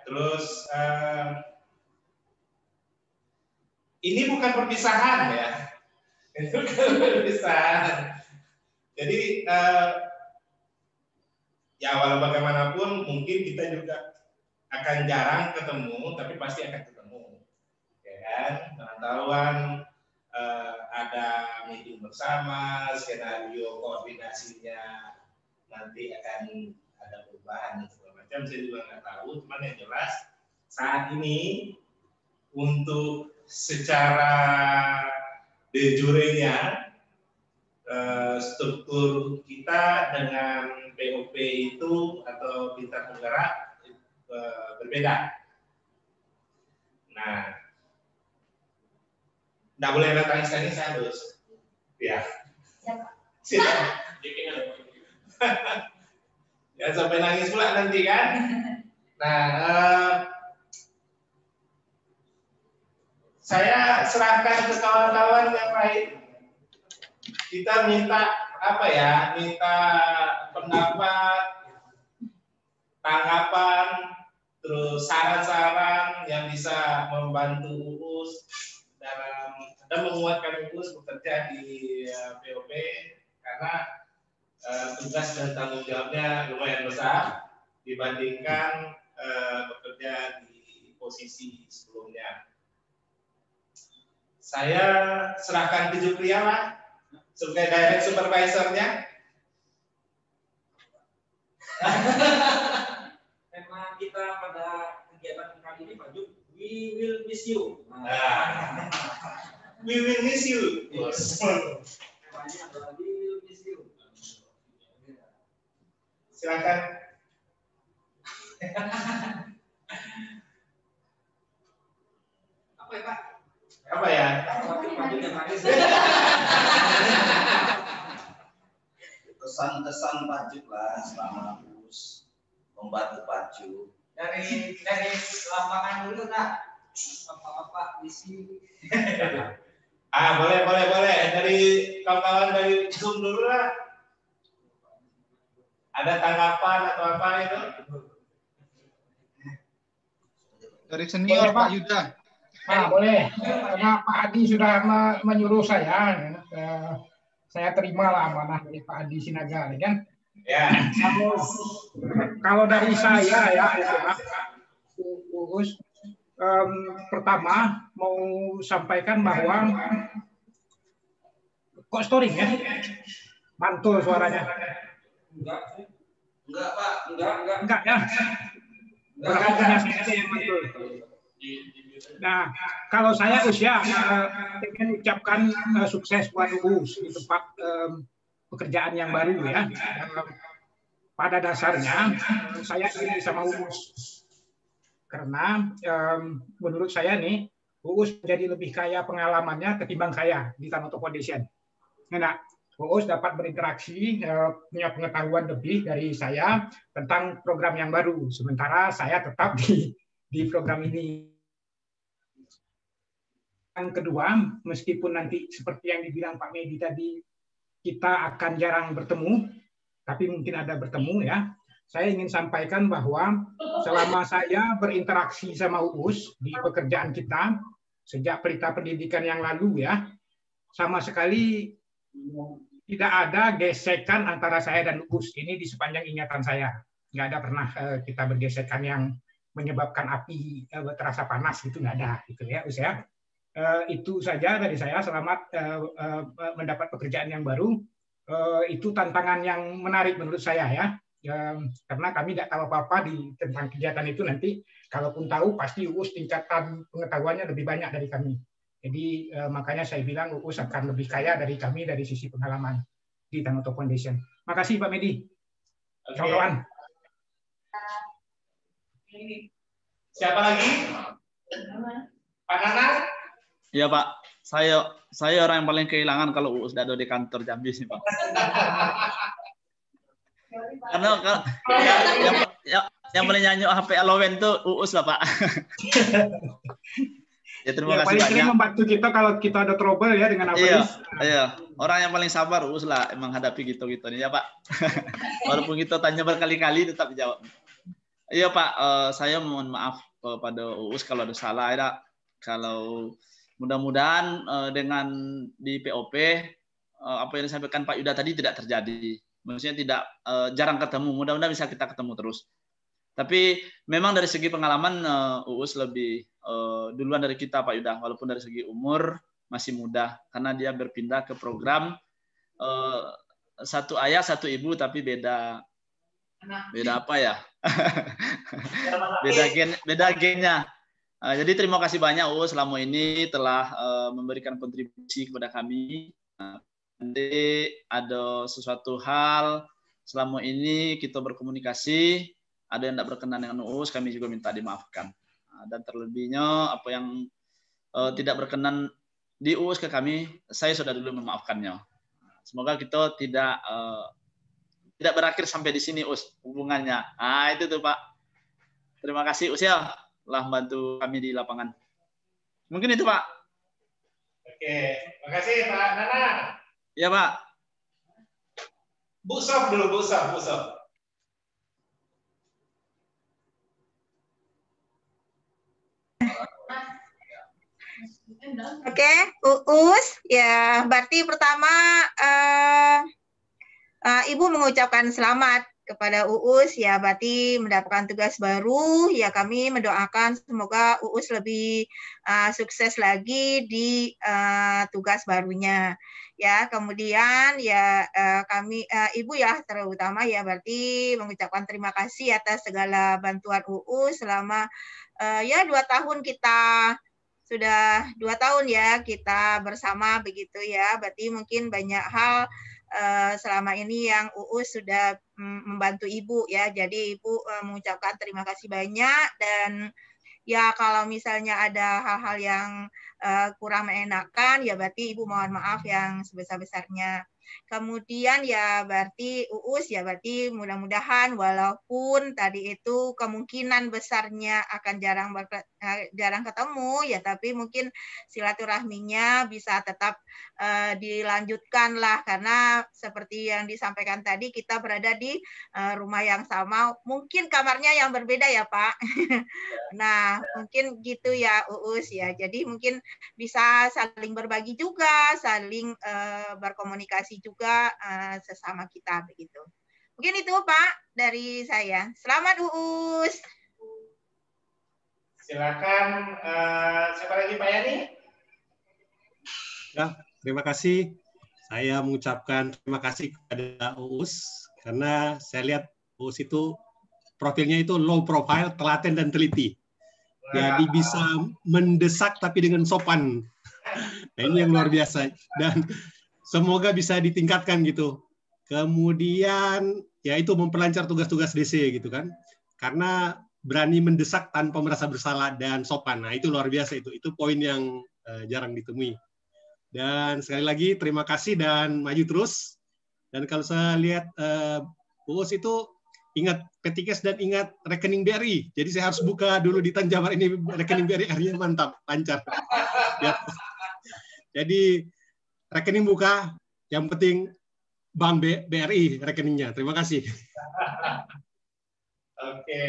Terus ini bukan perpisahan ya. Ini bukan perpisahan. Jadi ya walau bagaimanapun mungkin kita juga akan jarang ketemu, tapi pasti akan ketemu, ya kan? Pengetahuan ada meeting bersama, skenario koordinasinya nanti akan ada perubahan dan segala macam. Saya juga nggak tahu, cuman yang jelas saat ini untuk secara de jure-nya struktur kita dengan POP itu atau pintar penggerak berbeda. Nah, nggak boleh nangis-nangis harus, ya. Siap. Jangan sampai nangis pula nanti kan. Nah, saya serahkan ke kawan-kawan yang lain. Kita minta apa ya? Minta pendapat, tanggapan, terus saran-saran yang bisa membantu Uus dan menguatkan Uus bekerja di POP karena tugas dan tanggung jawabnya lumayan besar dibandingkan bekerja di posisi sebelumnya. Saya serahkan ke Jupria lah sebagai direct supervisor-nya. Tema kita pada kegiatan kali ini Pak Jup, we will miss you. We will miss you. Temanya adalah we will miss you. Silakan. Apa ya Pak? Apa ya? Kesan-kesan Pak Jup lah selama Uus membantu Pak Jup. Dari lapangan dulu nak. Bapak misi. Boleh. Dari kawan-kawan dari Zoom dulu lah. Ada tanggapan atau apa itu? Dari senior Pak Yuda. Boleh. Karena Pak Adi sudah menyuruh saya, saya terimalah amanah dari Pak Adi Sinaga, kan? Ya. Kalau dari saya ya, Uus, pertama mau sampaikan bahwa kok storing ya, mantul suaranya. Enggak Pak, enggak ya. Berkatnya saya yang mantul. Nah, kalau saya Usia ingin ucapkan sukses buat Uus di tempat pekerjaan yang baru ya. Pada dasarnya saya iri sama Uus karena menurut saya nih Uus menjadi lebih kaya pengalamannya ketimbang saya di Tanoto Foundation. Nah, Uus dapat berinteraksi, punya pengetahuan lebih dari saya tentang program yang baru, sementara saya tetap di program ini. Yang kedua, meskipun nanti seperti yang dibilang Pak Medi tadi, kita akan jarang bertemu, tapi mungkin ada bertemu ya. Saya ingin sampaikan bahwa selama saya berinteraksi sama Uus di pekerjaan kita, sejak pelita pendidikan yang lalu ya, sama sekali tidak ada gesekan antara saya dan Uus. Ini di sepanjang ingatan saya. Nggak ada pernah kita bergesekan yang menyebabkan api terasa panas, gitu nggak ada. Gitu ya, Uus ya. Itu saja dari saya. Selamat mendapat pekerjaan yang baru. Itu tantangan yang menarik menurut saya ya. Karena kami tidak tahu apa-apa tentang kegiatan itu nanti. Kalaupun tahu, pasti Uus tingkatan pengetahuannya lebih banyak dari kami. Jadi makanya saya bilang Uus akan lebih kaya dari kami dari sisi pengalaman di Tanoto Foundation. Makasih Pak Medi. Kawan-kawan. Siapa lagi? Pak Nanang? Iya Pak, saya orang yang paling kehilangan kalau Uus ada di kantor Jambi sih Pak. Karena yang paling nyanyi HP Alowen tuh Uus lah Pak. Ya terima kasih paling banyak. sering membantu kita kalau kita ada trouble ya dengan apa? Iya. Orang yang paling sabar Uus lah menghadapi gitu nih ya Pak. Walaupun kita tanya berkali-kali tetap jawab. Iya Pak, saya mohon maaf pada Uus kalau ada salah ya. Kalau mudah-mudahan dengan di POP apa yang disampaikan Pak Yuda tadi tidak terjadi. Maksudnya tidak jarang ketemu. Mudah-mudahan bisa kita ketemu terus. Tapi memang dari segi pengalaman Uus lebih duluan dari kita Pak Yuda, walaupun dari segi umur masih muda karena dia berpindah ke program satu ayah satu ibu tapi beda apa ya? beda gennya. Jadi terima kasih banyak Uus selama ini telah memberikan kontribusi kepada kami. Nanti ada sesuatu hal selama ini kita berkomunikasi, ada yang tidak berkenan dengan Uus, kami juga minta dimaafkan. Dan terlebihnya apa yang tidak berkenan di Uus ke kami, saya sudah dulu memaafkannya. Semoga kita tidak berakhir sampai di sini Us hubungannya. Itu tuh Pak. Terima kasih Us ya telah membantu kami di lapangan. Mungkin itu Pak. Oke, makasih Pak Nana. Iya Pak. Bu Sof dulu, Bu Sof. Oke, Uus, ya berarti pertama Ibu mengucapkan selamat kepada Uus, ya berarti mendapatkan tugas baru, ya kami mendoakan semoga Uus lebih sukses lagi di tugas barunya. Ya, kemudian ya kami Ibu ya terutama ya berarti mengucapkan terima kasih atas segala bantuan Uus selama ya 2 tahun kita sudah 2 tahun ya kita bersama begitu ya. Berarti mungkin banyak hal selama ini yang Uus sudah membantu Ibu ya. Jadi Ibu mengucapkan terima kasih banyak dan ya kalau misalnya ada hal-hal yang kurang mengenakan ya berarti Ibu mohon maaf yang sebesar-besarnya. Kemudian ya berarti Uus ya berarti mudah-mudahan walaupun tadi itu kemungkinan besarnya akan jarang ketemu ya tapi mungkin silaturahminya bisa tetap dilanjutkan lah karena seperti yang disampaikan tadi kita berada di rumah yang sama mungkin kamarnya yang berbeda ya Pak. Nah mungkin gitu ya Uus ya jadi mungkin bisa saling berbagi juga saling berkomunikasi juga sesama kita begitu. Mungkin itu Pak dari saya. Selamat Uus. Silakan siapa lagi Pak Yani? Ya, terima kasih. Saya mengucapkan terima kasih kepada Uus karena saya lihat Uus itu profilnya itu low profile, telaten dan teliti. Jadi bisa mendesak tapi dengan sopan. Nah, ini yang luar biasa dan semoga bisa ditingkatkan gitu. Kemudian ya itu memperlancar tugas-tugas DC gitu kan. Karena berani mendesak tanpa merasa bersalah dan sopan. Nah, itu luar biasa itu. Itu poin yang jarang ditemui. Dan sekali lagi terima kasih dan maju terus. Dan kalau saya lihat Uus itu ingat Petikes dan ingat rekening BRI. Jadi saya harus buka dulu di Tanjamar ini rekening BRI, akhirnya mantap, lancar. Ya. Jadi rekening buka, yang penting Bank BRI rekeningnya. Terima kasih. Oke.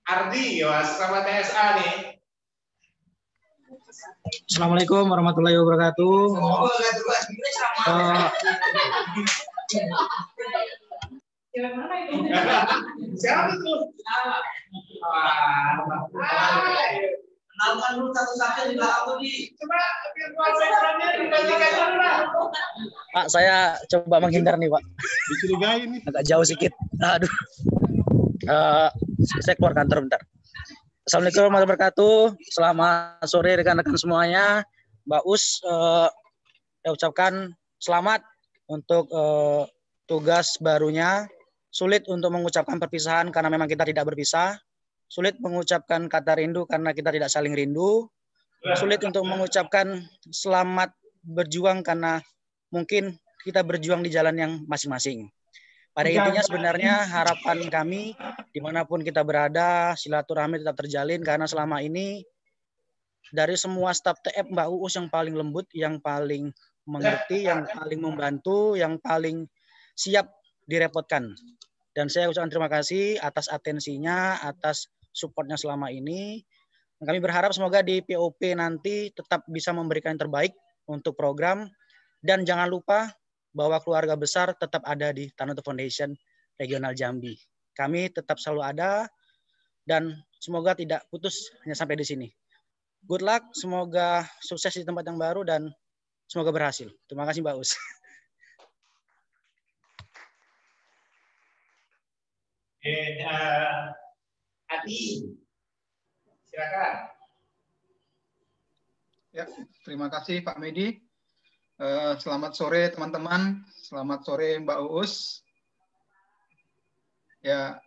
Ardi, sama TSA nih. Assalamualaikum warahmatullahi wabarakatuh. Siapa tuh? Kenalkan dulu satu-satu di belakang di. Coba virtual background-nya dibagikan dulu lah. Pak, saya coba menghindar nih Pak. Dicurigai nih. Agak jauh sedikit. Aduh. Saya keluar kantor bentar. Assalamualaikum warahmatullahi wabarakatuh. Selamat sore rekan-rekan semuanya. Mbak Us, saya ucapkan selamat untuk tugas barunya. Sulit untuk mengucapkan perpisahan karena memang kita tidak berpisah. Sulit mengucapkan kata rindu karena kita tidak saling rindu. Sulit untuk mengucapkan selamat berjuang karena mungkin kita berjuang di jalan yang masing-masing. Pada intinya sebenarnya harapan kami dimanapun kita berada, silaturahmi tetap terjalin karena selama ini dari semua staf TF Mbak Uus yang paling lembut, yang paling mengerti, yang paling membantu, yang paling siap direpotkan. Dan saya ucapkan terima kasih atas atensinya, atas supportnya selama ini. Dan kami berharap semoga di POP nanti tetap bisa memberikan yang terbaik untuk program. Dan jangan lupa bahwa keluarga besar tetap ada di Tanoto Foundation Regional Jambi. Kami tetap selalu ada dan semoga tidak putus hanya sampai di sini. Good luck, semoga sukses di tempat yang baru dan semoga berhasil. Terima kasih Mbak Us. Adi, silakan. Ya, terima kasih Pak Medi. Selamat sore teman-teman. Selamat sore Mbak Uus. Ya,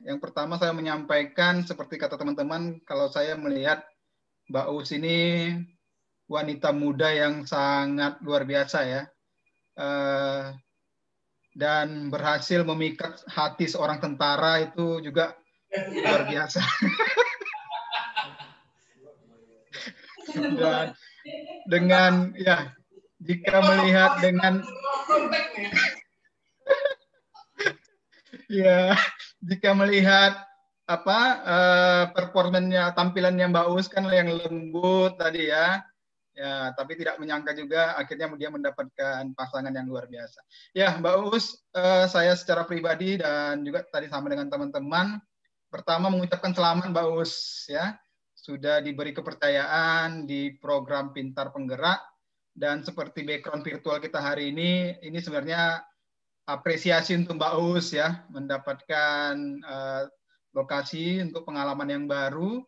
yang pertama saya menyampaikan seperti kata teman-teman, kalau saya melihat Mbak Uus ini wanita muda yang sangat luar biasa ya, dan berhasil memikat hati seorang tentara itu juga luar biasa. Dan dengan ya, jika melihat dengan ya, jika melihat performanya, tampilannya Mbak Us kan yang lembut tadi ya, tapi tidak menyangka juga akhirnya dia mendapatkan pasangan yang luar biasa. Ya Mbak Us, saya secara pribadi dan juga tadi sama dengan teman-teman, pertama mengucapkan selamat Mbak Us ya, sudah diberi kepercayaan di program Pintar Penggerak, dan seperti background virtual kita hari ini sebenarnya apresiasi untuk Mbak Us ya, mendapatkan lokasi untuk pengalaman yang baru,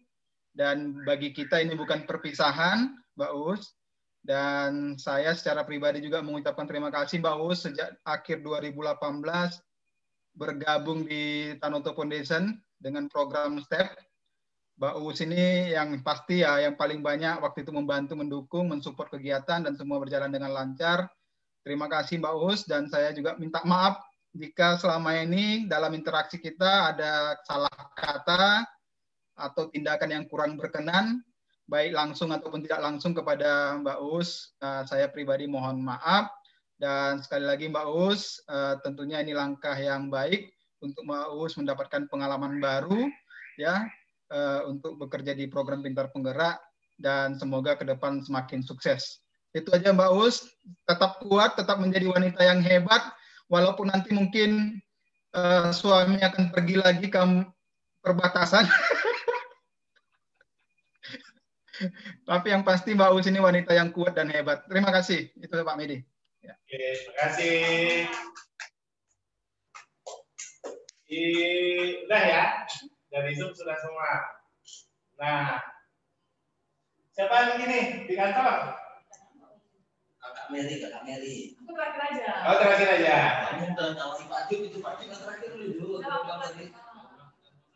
dan bagi kita ini bukan perpisahan Mbak Us, dan saya secara pribadi juga mengucapkan terima kasih Mbak Us sejak akhir 2018 bergabung di Tanoto Foundation dengan program STEP. Mbak Us ini yang pasti ya yang paling banyak waktu itu membantu, mendukung, mensupport kegiatan dan semua berjalan dengan lancar. Terima kasih Mbak Us, dan saya juga minta maaf jika selama ini dalam interaksi kita ada salah kata atau tindakan yang kurang berkenan, baik langsung ataupun tidak langsung kepada Mbak Us. Saya pribadi mohon maaf, dan sekali lagi Mbak Us, tentunya ini langkah yang baik untuk Mbak Us mendapatkan pengalaman baru ya, untuk bekerja di program Pintar Penggerak, dan semoga ke depan semakin sukses. Itu aja Mbak Us, tetap kuat, tetap menjadi wanita yang hebat, walaupun nanti mungkin suami akan pergi lagi ke perbatasan. Tapi yang pasti Mbak Us ini wanita yang kuat dan hebat. Terima kasih. Itu Pak Medi. Ya. Oke, terima kasih. Udah ya, dari Zoom sudah semua. Nah, siapa lagi nih di kantor? Kakak Mary. Aku terakhir aja. Oh, terakhir aja. Kamu udah tawarin Pak Jum, itu Pak Jum yang terakhir dulu.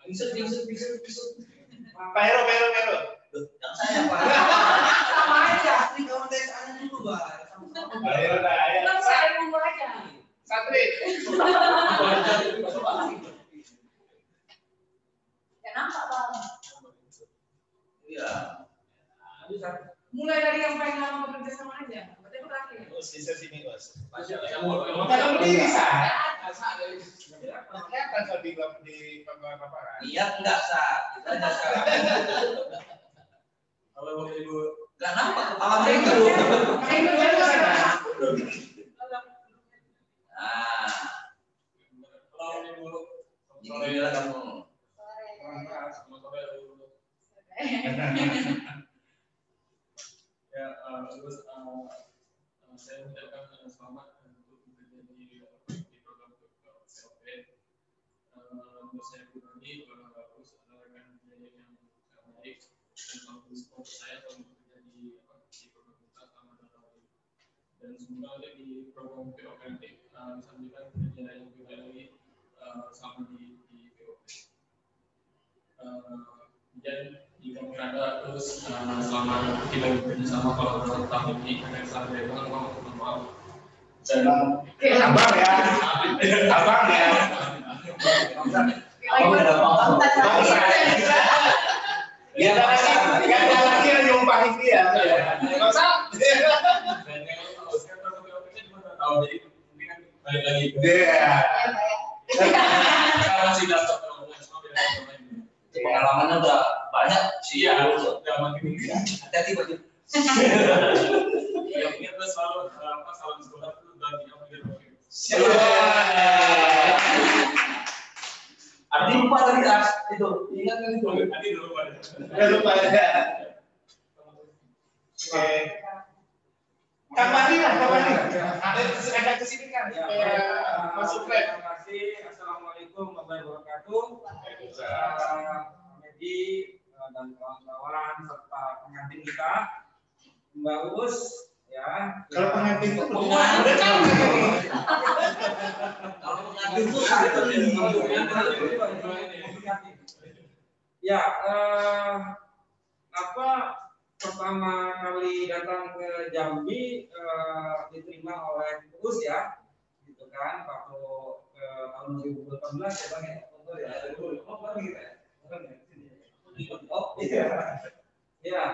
Bisa. Pak Hero. Yang saya Pak. Sama aja. Ini kamu tes aja dulu Pak. Pak Hero dah. Kita share umur aja. Satri. Ya nampak Bang. Iya. Mulai dari yang paling lama bekerja sama aja. Berarti aku terakhir. Us, bisa sini Us. Kalau bisa. Kelihatan kalau di paparan. Iya enggak sah. Kita aja sekarang. Kalau Ibu Enggak nampak kepala Minggu. Nah. kalau Ibu Inilah kamu. Ya, terus saya mengucapkan selamat untuk bekerja di program POP. Menurut saya pribadi, bagus adalah rekan kerja yang sangat baik dan selalu support saya kalau bekerja di program kita selama 2 tahun. Dan semoga di program POP nanti bisa memberikan kerja yang lebih baik selama di POP. Dan jika ada terus selama kita bekerja sama kalau tahun ini akan sampai mohon maaf. Abang ya. Ya ada lagi yang nyumpahin dia. Masa? Jadi balik lagi. Iya. Sekarang sih daftar Pengalamannya udah banyak sih. Iya, udah makin Hati-hati Pak. yang kita selalu salam sekolah itu udah diambil. Adi lupa tadi itu, ingat kan itu? Adi lupa. Lupa ya. Oke. Kapan ada kesini kan? Masuk live. Terima kasih. Assalamualaikum warahmatullahi wabarakatuh. Medi dan kawan-kawan serta pengantin kita, Mbak Uus, ya. Kalau pengantin itu ya, pertama kali datang ke Jambi diterima oleh Uus ya, gitu kan, waktu tahun 2018 ya Bang ya. Oh iya, ya.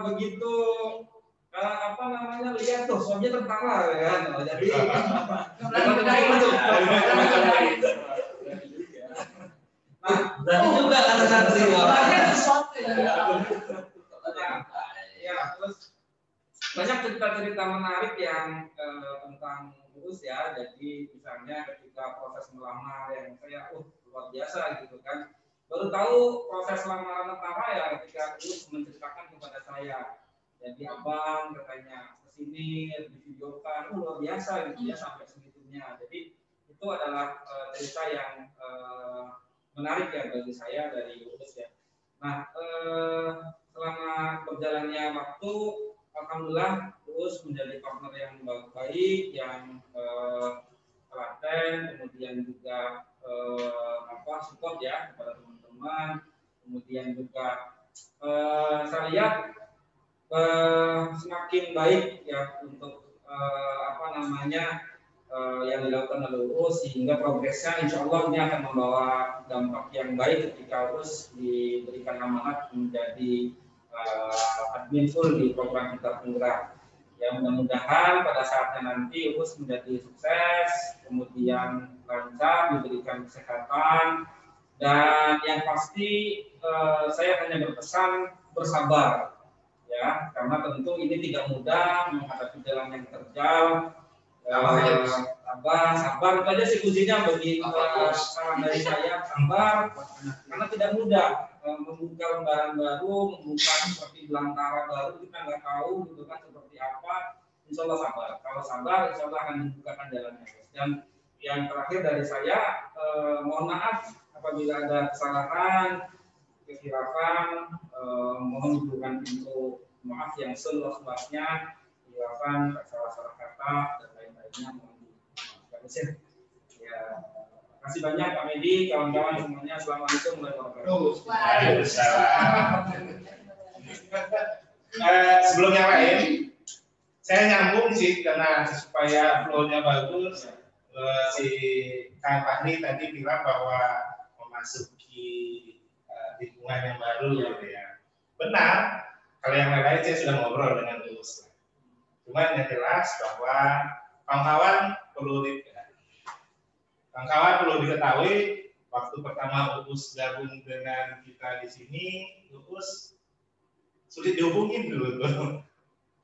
Begitu lihat tuh suaminya tertawa ya kan, jadi Berarti juga karena ya, terus banyak cerita-cerita menarik yang tentang Uus ya. Jadi misalnya ketika proses melamar yang saya luar biasa gitu kan. Baru tahu proses lamaran tentara ya ketika Uus menceritakan kepada saya. Jadi abang katanya kesini divideokan, luar biasa gitu ya sampai segitunya. Jadi itu adalah cerita yang menarik ya bagi saya dari Uus ya. Nah, selama berjalannya waktu, alhamdulillah Uus menjadi partner yang baik, yang telaten, kemudian juga support ya kepada teman-teman, kemudian juga saya lihat semakin baik ya untuk yang dilakukan oleh Uus, sehingga progresnya insya Allah ini akan membawa dampak yang baik ketika Uus diberikan amanat menjadi admin full di program Kita Penggerak. Ya, mudah-mudahan pada saatnya nanti Uus menjadi sukses, kemudian lancar, diberikan kesehatan, dan yang pasti saya hanya berpesan bersabar, ya, karena tentu ini tidak mudah menghadapi jalan yang terjal. Sabar itu aja sih kuncinya bagi saran dari saya, sabar, karena tidak mudah membuka lembaran baru, membuka seperti belantara baru, kita nggak tahu gitu kan seperti apa. Insya Allah sabar. Kalau sabar, insya Allah akan membukakan jalannya. Dan yang terakhir dari saya, mohon maaf apabila ada kesalahan, kehilafan, mohon dibukakan pintu maaf yang seluas-luasnya, kehilafan, salah-salah kata dan lain-lainnya mohon dimaafkan. Ya, terima kasih banyak Pak Medi, kawan-kawan semuanya. Assalamualaikum warahmatullahi wabarakatuh. Sebelum yang lain, saya nyambung sih karena supaya flow-nya bagus. Si Kang Fahri tadi bilang bahwa memasuki lingkungan yang baru gitu ya. Benar, kalau yang lain saya sudah ngobrol dengan Uus. Cuman yang jelas bahwa kawan-kawan perlu diketahui waktu pertama Uus gabung dengan kita di sini, Uus sulit dihubungin dulu tuh.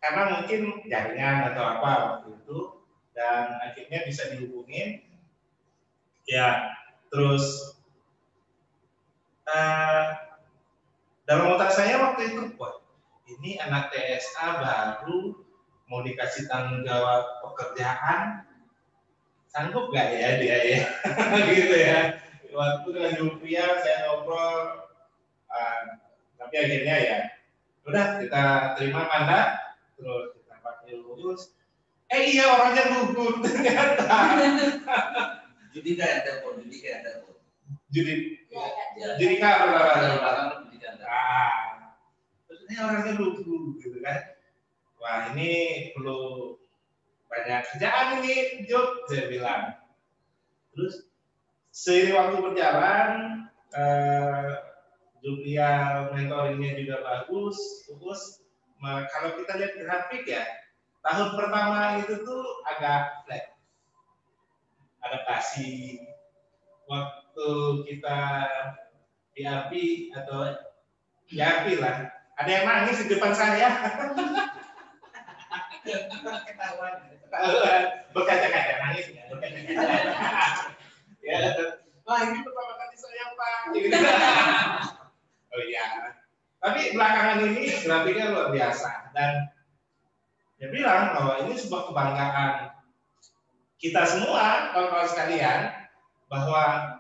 Karena mungkin jaringan atau apa waktu itu, dan akhirnya bisa dihubungin. Ya, terus dalam otak saya waktu itu, wah, ini anak TSA baru mau dikasih tanggung jawab pekerjaan, sanggup gak ya dia ya? Gitu ya. Waktu dengan Julpria saya ngobrol, tapi akhirnya ya udah kita terima mandat, terus kita pakai lulus. Iya orangnya gugur ternyata. Judi kan ada kok, Judi kan terus ini orangnya lugu gitu kan. Wah ini perlu banyak kerjaan ini Jod, saya bilang. Terus seiring waktu berjalan, Julia mentoringnya juga bagus. Terus kalau kita lihat grafik ya, tahun pertama itu tuh agak flat, adaptasi. waktu kita BRP atau BRP lah, ada yang nangis di depan saya. Ketahuan, berkaca-kaca nangis ya, berkaca-kaca. Ya, wah ini pertama kali saya Pak. Oh iya. Tapi belakangan ini grafiknya luar biasa dan dia bilang bahwa ini sebuah kebanggaan kita semua, kawan-kawan sekalian, bahwa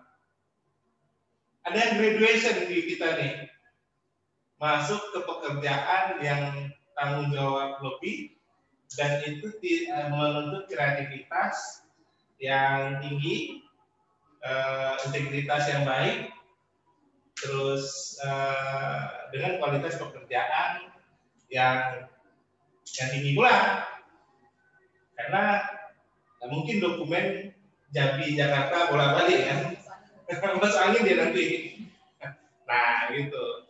ada graduation di kita nih, masuk ke pekerjaan yang tanggung jawab lebih dan itu menuntut kreativitas yang tinggi, integritas yang baik, terus dengan kualitas pekerjaan yang tinggi pula, karena mungkin dokumen Jambi Jakarta bolak-balik kan, masuk angin dia nanti. Nah gitu.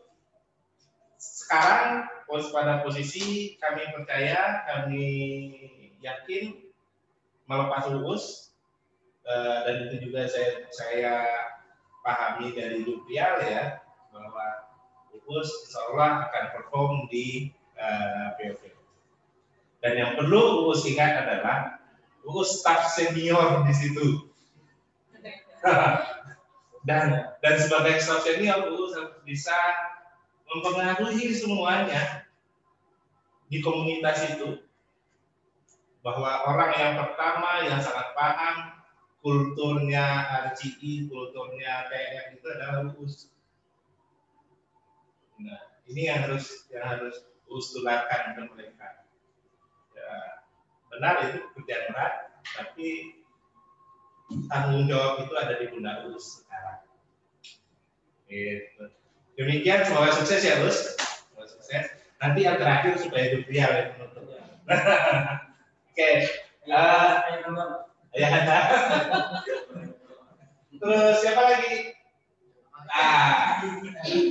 Sekarang pada posisi kami percaya, kami yakin melepas UUS dan itu juga saya pahami dari Duprial ya, bahwa UUS insya Allah akan perform di POV. Dan yang perlu UUS ingat adalah UUS staff senior di situ. dan sebagai staff senior UUS harus bisa mempengaruhi semuanya di komunitas itu, bahwa orang yang pertama yang sangat paham kulturnya RCI, kulturnya TNF itu adalah UUS. Nah, ini yang harus UUS tularkan ke mereka. Ya, benar itu pekerjaan berat, tapi tanggung jawab itu ada di pundak UUS sekarang. Gitu. Demikian, semoga sukses ya UUS. Semoga sukses. Nanti yang terakhir supaya Duprial yang menutup. Oke. Ya ada. Terus siapa lagi?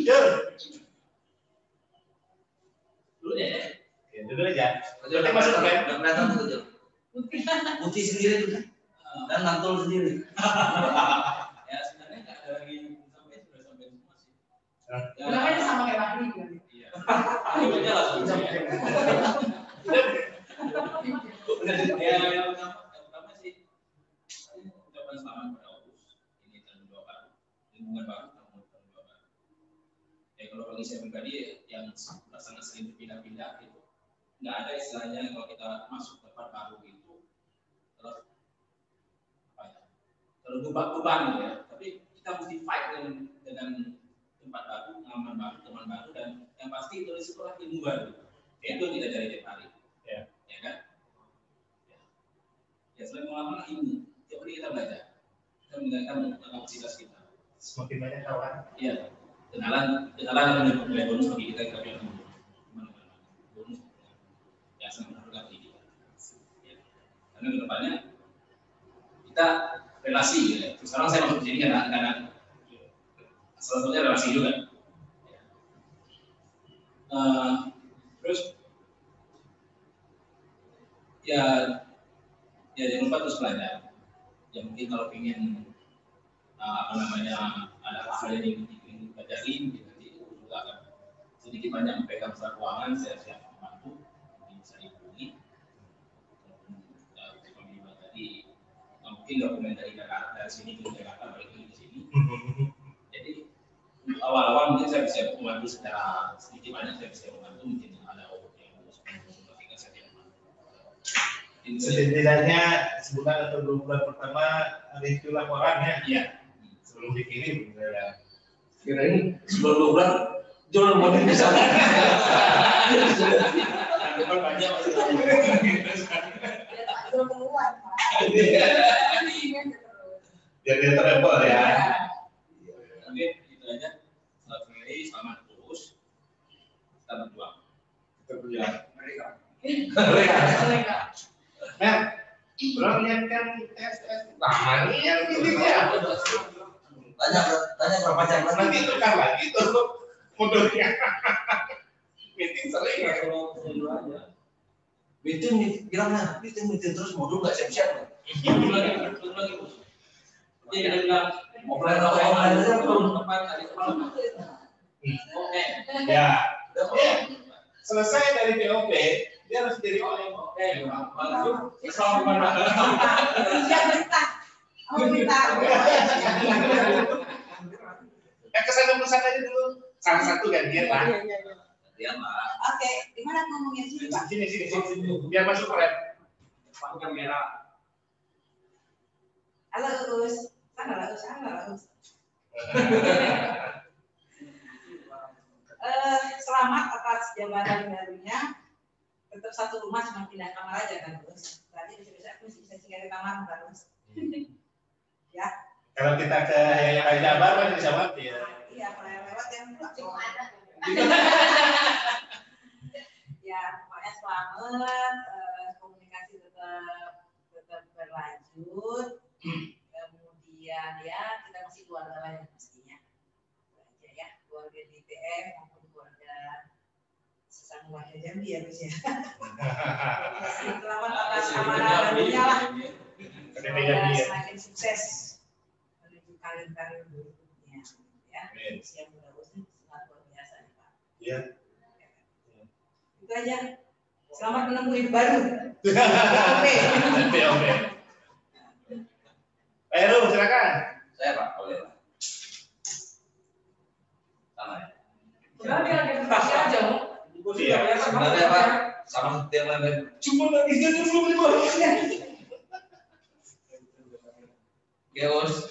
Jur. Dulu deh. Ya, dulu aja. Nanti masuk kan? Kelihatan tuh Jur. Putih sendiri tuh. Dan mantul sendiri. Ya sebenarnya nggak ada lagi sudah sampai semua sih. Kenapa ini sama kayak Pak Rini? Iya. Ini langsung. Ya yang pertama sih ucapan selamat pada UUS. Ini tahun 2 baru, lingkungan baru tahun 2 baru. Ya kalau bagi saya pribadi yang sangat sering berpindah-pindah gitu, nggak ada istilahnya kalau kita masuk tempat baru itu terus apa ya, terus beban gitu ya. Tapi kita mesti fight dengan tempat baru, pengalaman baru, teman baru, dan yang pasti itu risikolah ilmu baru. Itu tidak dari tiap hari, ya kan? Ya selain pengalaman ilmu, tiap hari kita belajar, kita meningkatkan kapasitas kita. Semakin banyak kawan. Iya, kenalan dengan nilai bonus bagi kita bilang bonus yang sangat berharga bagi kita. Ya. Karena kedepannya kita relasi, ya. Sekarang saya masuk sini karena salah satunya relasi juga. Terus ya jangan lupa terus belajar. Ya mungkin kalau ingin ada hal yang ingin dipelajari, nanti juga akan sedikit banyak memegang masalah keuangan, saya siap membantu, mungkin bisa dihubungi. Tadi mungkin dokumen dari Jakarta, dari sini ke Jakarta, balik lagi ke sini. Jadi awal-awal mungkin saya bisa membantu secara sedikit banyak, saya bisa membantu, mungkin ada yang mungkin saya tidak membantu. Setidaknya sebulan atau 2 bulan pertama review laporannya. Iya. Sebelum dikirim. Ya. Kirain sebelum 2 bulan jual model bisa. Depan banyak masih. Biar dia terlevel ya. Oke, itu aja. Selamat hari, selamat terus. Kita berjuang. Mereka. Nah, belum lihat kan tes lama nih yang meetingnya. Tanya berapa jam lagi? Nanti tukar lagi tuh modulnya. Meeting sering ya. Meeting bilangnya meeting terus modul nggak siap-siap. Betul lagi. Jadi kita bilang Ya. Selesai dari POP, dia harus jadi OM. Kesana aja dulu. Salah satu gantian lah. Gantian lah. Oke, di mana ngomongnya sini, Pak? Sini. Biar masuk keren. Kamera. Halo, Us. Sana, Us. Selamat atas jabatan barunya. Tetap satu rumah, cuma pindah kamar aja kan, Us. Berarti bisa tinggal di kamar kan, Us. Ya. Kalau kita ke Yayasan Jabar kan bisa mampir. Iya, kalau yang lewat yang cuma ada. Ya, pokoknya selamat, komunikasi tetap berlanjut. Kemudian ya kita masih keluarga lain pastinya. Aja ya, keluarga DPM maupun keluarga sesama warga Jambi ya, Gus ya. Selamat atas amanah barunya lah. Semoga semakin sukses menuju karir-karir berikutnya. Ya, usia muda Gus sangat luar biasa nih Pak. Iya. Itu aja. Selamat menempuh hidup baru. POP. Pak Heru, silakan. Saya Pak, boleh Pak. Sama ya. Sebenarnya ada kasih aja, Iya. Sebenarnya Pak, sama seperti yang lain. Cuma lagi dia belum dibalasnya. Ya Us,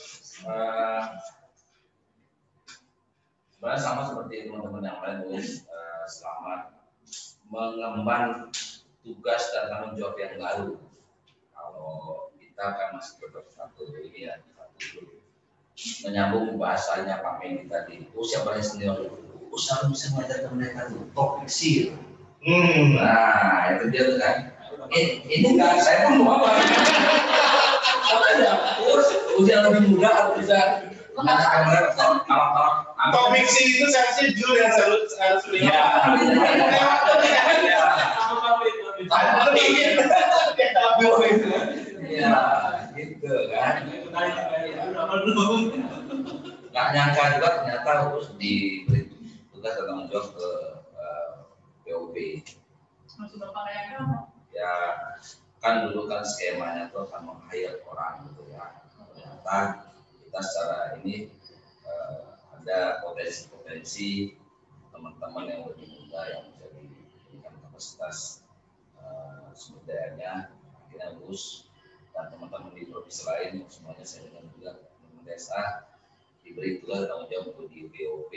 sebenarnya sama seperti teman-teman yang lain Us, selamat mengemban tugas dan tanggung jawab yang baru. Kalau kita kan masih satu ini ya, menyambung bahasanya Pak Mendy tadi, Us yang paling senior, Us harus bisa mengajarkan mereka tuh topik sih. Nah itu dia tuh kan. Ini enggak, saya pun mau apa? Usia lebih muda harus bisa mengajarkan mereka kalau Topik sih itu seharusnya jul yang harus lihat. Ya, gitu kan. Nggak nyangka juga ternyata harus diberi tugas dan tanggung jawab ke POP. Ya, kan dulu kan skemanya tuh akan meng-hire orang gitu ya. Ternyata kita secara ini ada potensi-potensi teman-teman yang lebih muda yang bisa diberikan kapasitas sumber dayanya, akhirnya Gus dan teman-teman di provinsi lain semuanya saya dengar juga teman desa diberi tugas tanggung jawab untuk di BOP,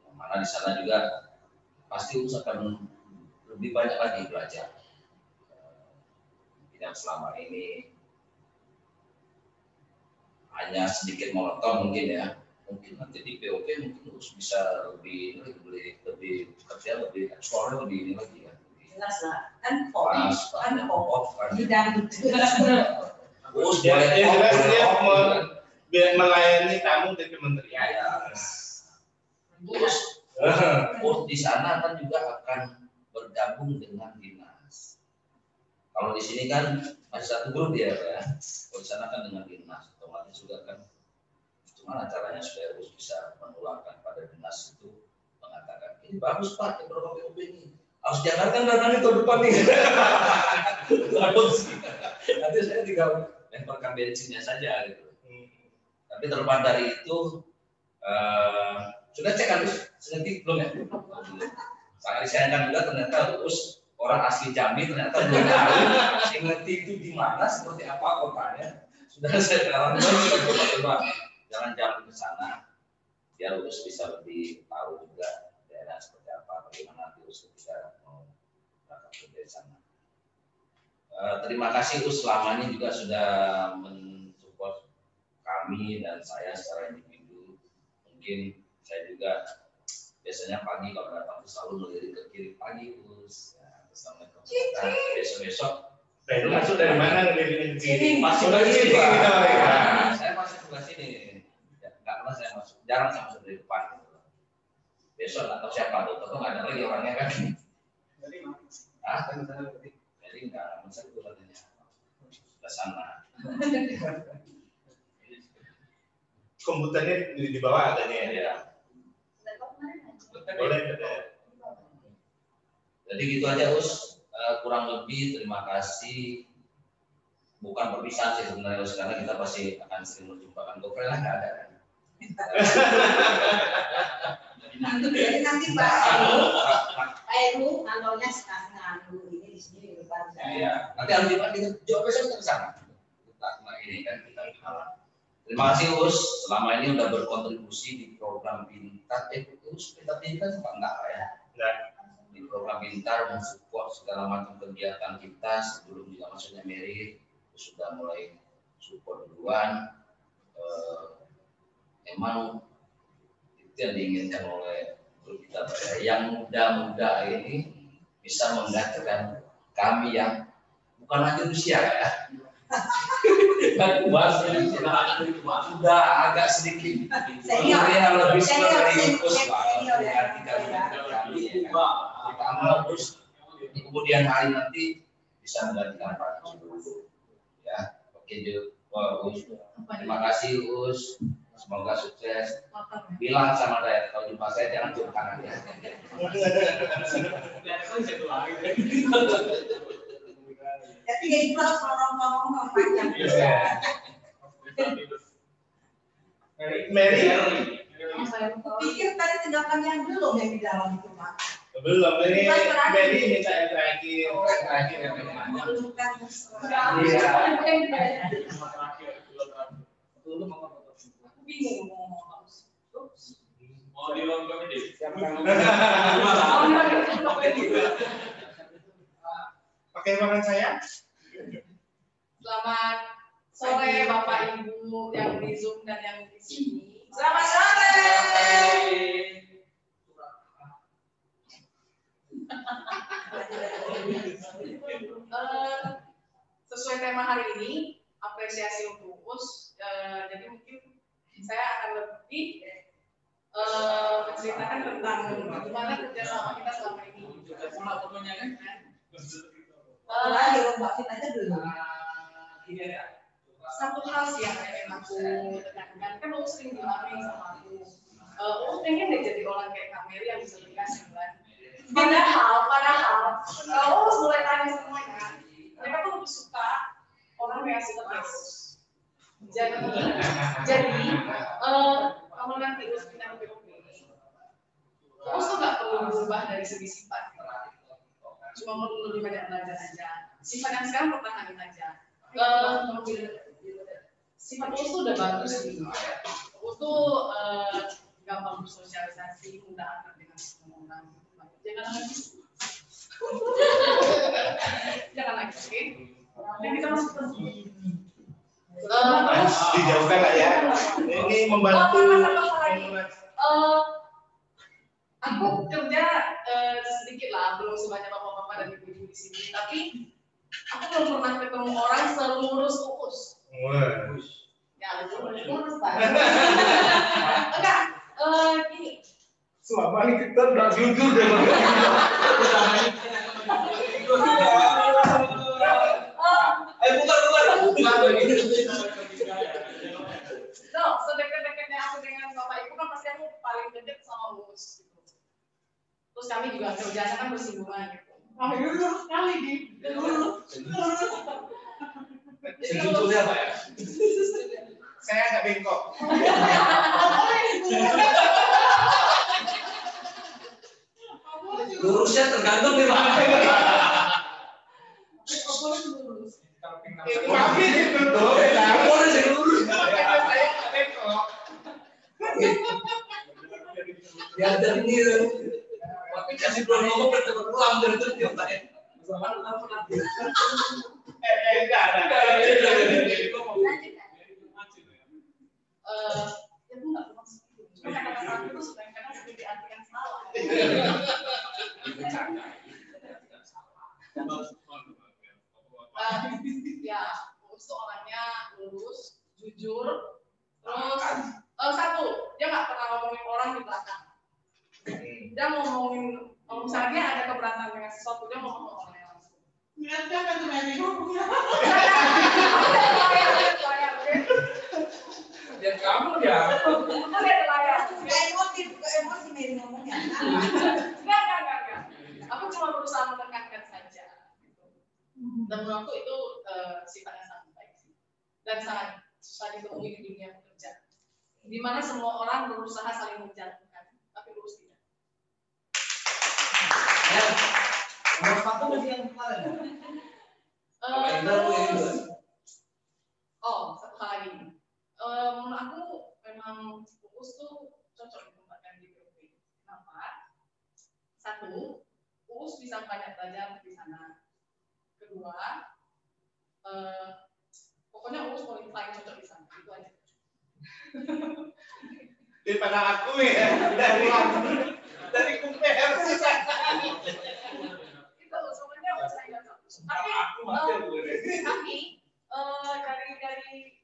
yang mana di sana juga pasti Gus akan lebih banyak lagi belajar yang selama ini hanya sedikit monoton mungkin ya. Mungkin nanti di POP mungkin Gus bisa lebih kerja lebih eksplor lebih ini lagi ya. Jelas lah, kan pop bidang Gus boleh melayani tamu dari kementerian. Gus di sana kan juga akan bergabung dengan dinas. Kalau di sini kan masih satu grup ya, kalau di sana kan dengan dinas, otomatis juga kan gimana caranya supaya Gus bisa menularkan pada dinas itu mengatakan ini bagus Pak, yang program POP ini harus jalankan dan itu depan nih. Nanti saya tinggal lemparkan bensinnya saja gitu. Tapi terlepas dari itu sudah cek kan Gus, sengetik belum ya? Sangat disayangkan juga ternyata Gus orang asli Jambi ternyata belum tahu sengetik itu di mana, seperti apa kotanya. Sudah saya terangkan coba jalan-jalan ke sana biar Gus bisa lebih tahu juga daerah seperti apa, bagaimana nanti Gus ketika mau berangkat ke sana. Terima kasih Gus selama ini juga sudah mensupport kami dan saya secara individu. Mungkin saya juga biasanya pagi kalau datang selalu melirik ke kiri pagi Gus. Assalamualaikum. Besok-besok. Itu masuk dari mana ngelirik ke kiri? Masuk dari sini. Saya masuk sebelah sini. Nggak pernah saya masuk, jarang saya masuk dari depan. Besok nggak tahu siapa tuh, tentu nggak ada lagi orangnya kan. Jadi nggak, masa itu katanya sudah sana. komputernya di bawah adanya ya. Boleh. Jadi gitu aja Us, kurang lebih terima kasih. Bukan perpisahan sih sebenarnya Us, karena kita pasti akan sering berjumpa kan. Gofrey lah nggak ada kan. Jadi nanti Pak Heru kantornya setengah ini di sini di depan. Iya. Nanti harus jawab besok kita kesana. Kita ini kan kita kenalan. Terima kasih Us, selama ini udah berkontribusi di program Pintar. Us Pintar apa enggak ya? Enggak. Di program Pintar mensupport segala macam kegiatan kita sebelum juga masuknya Mary, sudah mulai support duluan. Emang itu yang diinginkan oleh kita yang muda-muda ini bisa menggantikan kami yang bukan lagi usia ya. Sudah agak sedikit yang lebih dari kita harus di kemudian hari nanti bisa menggantikan Pak Us. Ya, oke Us. Terima kasih Us. Semoga sukses. Bilang sama saya kalau jumpa saya jangan cium tangan ya. Jadi ikhlas ngomong panjang. Mary. Pikir tadi tindakan yang belum yang di dalam itu Pak. Belum, Mary minta yang terakhir yang bingung ngomong. Mau di ruang komedi. Pakai ruangan saya. Selamat sore Bapak Ibu yang di Zoom dan yang di sini. Selamat sore. Sesuai tema hari ini, apresiasi untuk Us. Jadi mungkin saya akan lebih menceritakan tentang bagaimana kerjasama kita selama ini. Fotonya kan? Lagi lombakin aja dulu. Satu hal sih yang pengen aku tekankan, kan Us sering dimarahin sama aku. Us pengen deh jadi orang kayak Kameri yang bisa dikasih kan. Padahal kalau Us mulai tanya semuanya, mereka tuh lebih suka orang yang suka tes. Jadi kalau nanti Us pindah ke POP, Us tuh nggak perlu berubah dari segi sifat. Cuma perlu lebih banyak belajar aja. Sifat yang sekarang pertahanin aja. Sifat Us tuh udah bagus gitu. Us tuh gampang bersosialisasi, mudah akrab dengan semua orang. Jangan lagi. Jangan lagi, oke? Dan kita masuk ke Terus dijauhkan lah ya. Ini membantu. Aku kerja sedikit lah, belum sebanyak bapak-bapak dan ibu-ibu di sini. Tapi aku belum pernah ketemu orang selurus Uus. Ya, lurus Pak. Enggak, gini. Selama ini kita nggak jujur deh. No, sedekat-dekatnya aku dengan Bapak Ibu kan pasti aku paling dekat sama Uus. Terus kami juga kerjanya kan bersinggungan gitu. Wah, itu lurus sekali di. Sejujurnya apa ya? Saya nggak bengkok. Lurusnya tergantung di mana. Tapi itu tuh, boleh sih lurus. saya nggak bengkok. Ya dari ini, tapi kasih belum ngomong berulang dari itu dia tanya. Enggak ada. Itu nggak maksud itu. Cuma kata-kata itu kadang-kadang sudah diartikan salah. Ya, Uus tuh orangnya lurus, jujur, terus satu, dia nggak pernah ngomongin orang di belakang. Dia ngomongin, kalau misalnya dia ada keberatan dengan sesuatu, dia ngomong orangnya langsung. Nggak ada tuh Mary ngomongnya. Dan kamu kamu ya. Kan ada layar. Emosi Mary ngomongnya. Enggak. Aku cuma berusaha menekankan saja. Dan menurutku itu sifatnya sangat baik sih. Dan sangat susah ditemui di dunia kerja. Di mana semua orang berusaha saling menjatuhkan, tapi lurus tidak. Ya, nomor sepatu masih yang kemarin. Satu hal lagi. Menurut aku memang fokus tuh cocok ditempatkan di BOP. Kenapa? Satu, fokus bisa banyak belajar di sana. Kedua, pokoknya fokus paling cocok di sana. Itu aja. Daripada aku ya, dari kumpir Itu sebenarnya saya nggak tahu. Tapi dari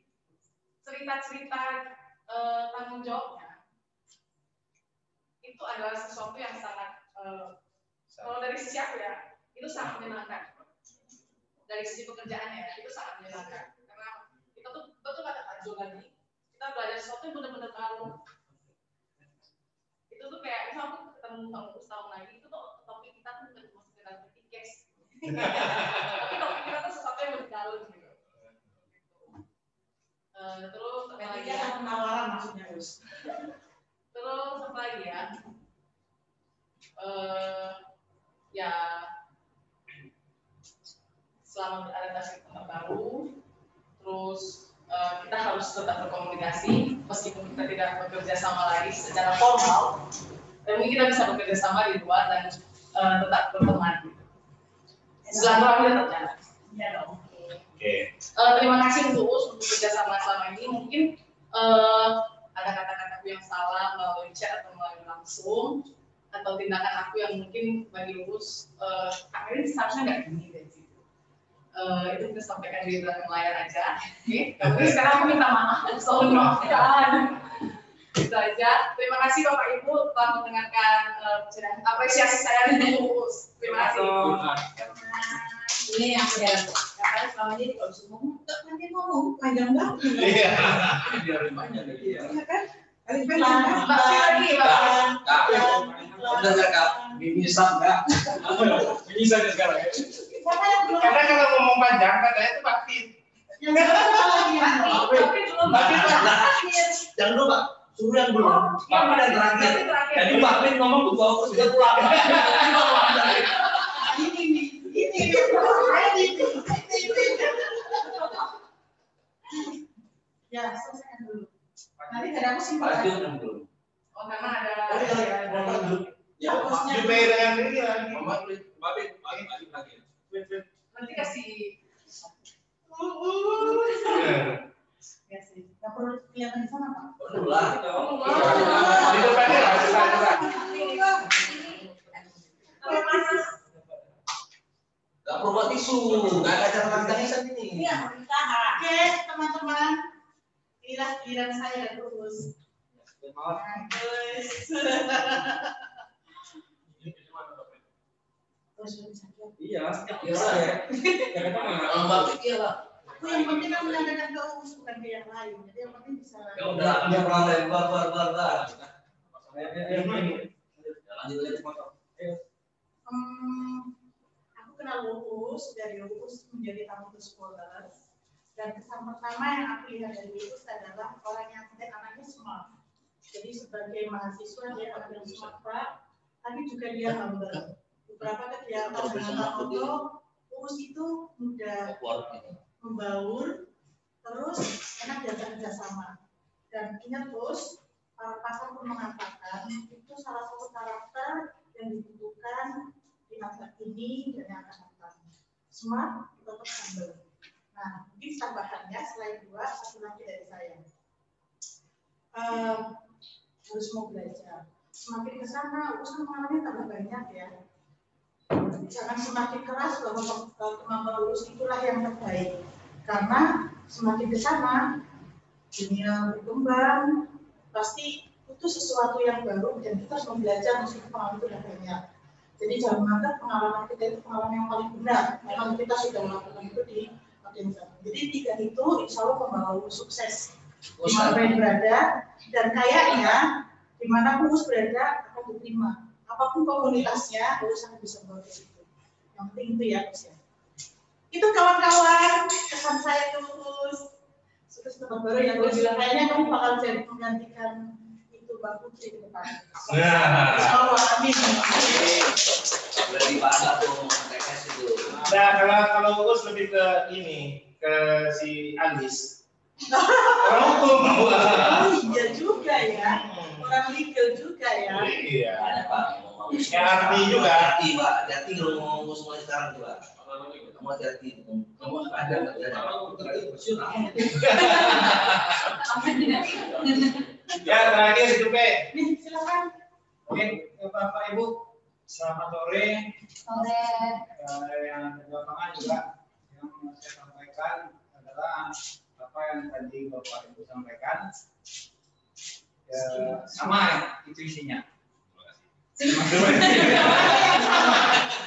cerita-cerita tanggung jawabnya itu adalah sesuatu yang sangat kalau dari sisi aku ya itu sangat menyenangkan. Dari sisi pekerjaannya itu sangat menyenangkan karena kita tuh betul kata Pak Jo tadi, kita belajar sesuatu yang benar-benar tahu. Itu tuh kayak misal aku ketemu kamu setahun lagi itu tuh topik kita tuh bukan cuma sekedar bertiket, tapi topik kita tuh sesuatu yang mendalam gitu. Terus apa lagi ya? Penawaran maksudnya Us. Terus apa lagi ya? Ya selama beradaptasi ke tempat baru, terus kita harus tetap berkomunikasi meskipun kita tidak bekerja sama lagi secara formal, tapi kita bisa bekerja sama di luar dan tetap berteman. Silaturahmi tetap jalan. Iya dong. Terima kasih untuk kerjasama selama ini. Mungkin ada kata-kataku yang salah melalui chat atau melalui langsung, atau tindakan aku yang mungkin bagi Uus ini seharusnya nggak gini deh. Itu kita sampaikan di belakang layar aja. Tapi sekarang aku minta maaf, tolong maafkan. Itu aja. Terima kasih Bapak Ibu telah mendengarkan apresiasi saya untuk Uus. Terima kasih. Ini yang saya karena selama ini kalau ngomong, nanti ngomong panjang banget. Iya. Biar banyak lagi ya. Iya kan? Paling panjang. Lagi, Benar Kak? Mimisan enggak? Mimisan sekarang. Karena kalau ngomong panjang katanya itu pasti. Jangan lupa suruh yang belum. Bapak dan terakhir. Jadi Pak Min ngomong tuh bawa sudah pulang. Ya, selesaikan dulu. Nanti ada aku simpan. Lanjut dulu. Oh, karena ada. Ya, Jumpai dengan ini lagi. Lagi. Nanti kasih. Ya sih. Nggak perlu kelihatan di sana, Pak. Perlu lah. Di depannya lah. Gak perlu buat tisu. Gak ada cara tangisan ini. Iya, oke teman-teman. Inilah giliran saya dan Uus. Iya, Aku yang penting kan menandakan ke Uus bukan ke yang lain. Jadi yang penting bisa. Ya udah, bar. Lanjut aja foto. Aku kenal Uus dari Uus menjadi tamu scholars. Dan kesan pertama yang aku lihat dari Uus adalah orang yang anaknya smart. Jadi sebagai mahasiswa dia anak yang smart, Pak. Tapi juga dia humble. Beberapa kegiatan dengan Pak Oto, Uus itu mudah membaur, terus enak diajak kerjasama. Dan ingat Uus, para pakar pun mengatakan itu salah satu karakter yang dibutuhkan di masa ini dan yang akan datang. Smart, tetap humble. Nah, mungkin tambahannya selain dua, satu lagi dari saya. Harus mau belajar. Semakin ke sana, urusan pengalamannya tambah banyak ya. Jangan semakin keras bahwa kemampuan lulus itulah yang terbaik. Karena semakin ke sana, dunia berkembang, pasti itu sesuatu yang baru dan kita harus belajar meskipun pengalaman itu sudah banyak. Jadi jangan menganggap pengalaman kita itu pengalaman yang paling benar. Memang kita sudah melakukan itu di organisasi. Jadi tiga itu insya Allah membawa sukses dimanapun berada, dan kayaknya dimanapun Uus berada akan diterima. Apapun komunitasnya, Uus akan bisa bawa ke situ. Yang penting itu ya, Uus ya. Itu kawan-kawan, kesan saya ke Uus. Sudah tempat baru yang gue bilang kayaknya kamu bakal jadi menggantikan itu Mbak Putri ke depan. Insyaallah, amin. Berarti bahasa tuh mereka itu. Nah, kalau Uus lebih ke ini, ke si Alis. Orang hukum. Iya juga ya. Orang legal juga ya. Iya. Ada Pak. Ya arti juga. Hati Pak, hati lo ngomong semua sekarang juga. Kamu hati-hati. Kamu ada profesional. Ya terakhir itu Pe. Silakan. Oke, Bapak Ibu, selamat sore. Sore. Yang di lapangan juga yang saya sampaikan adalah apa yang tadi Bapak Ibu sampaikan. Ya, sama itu isinya.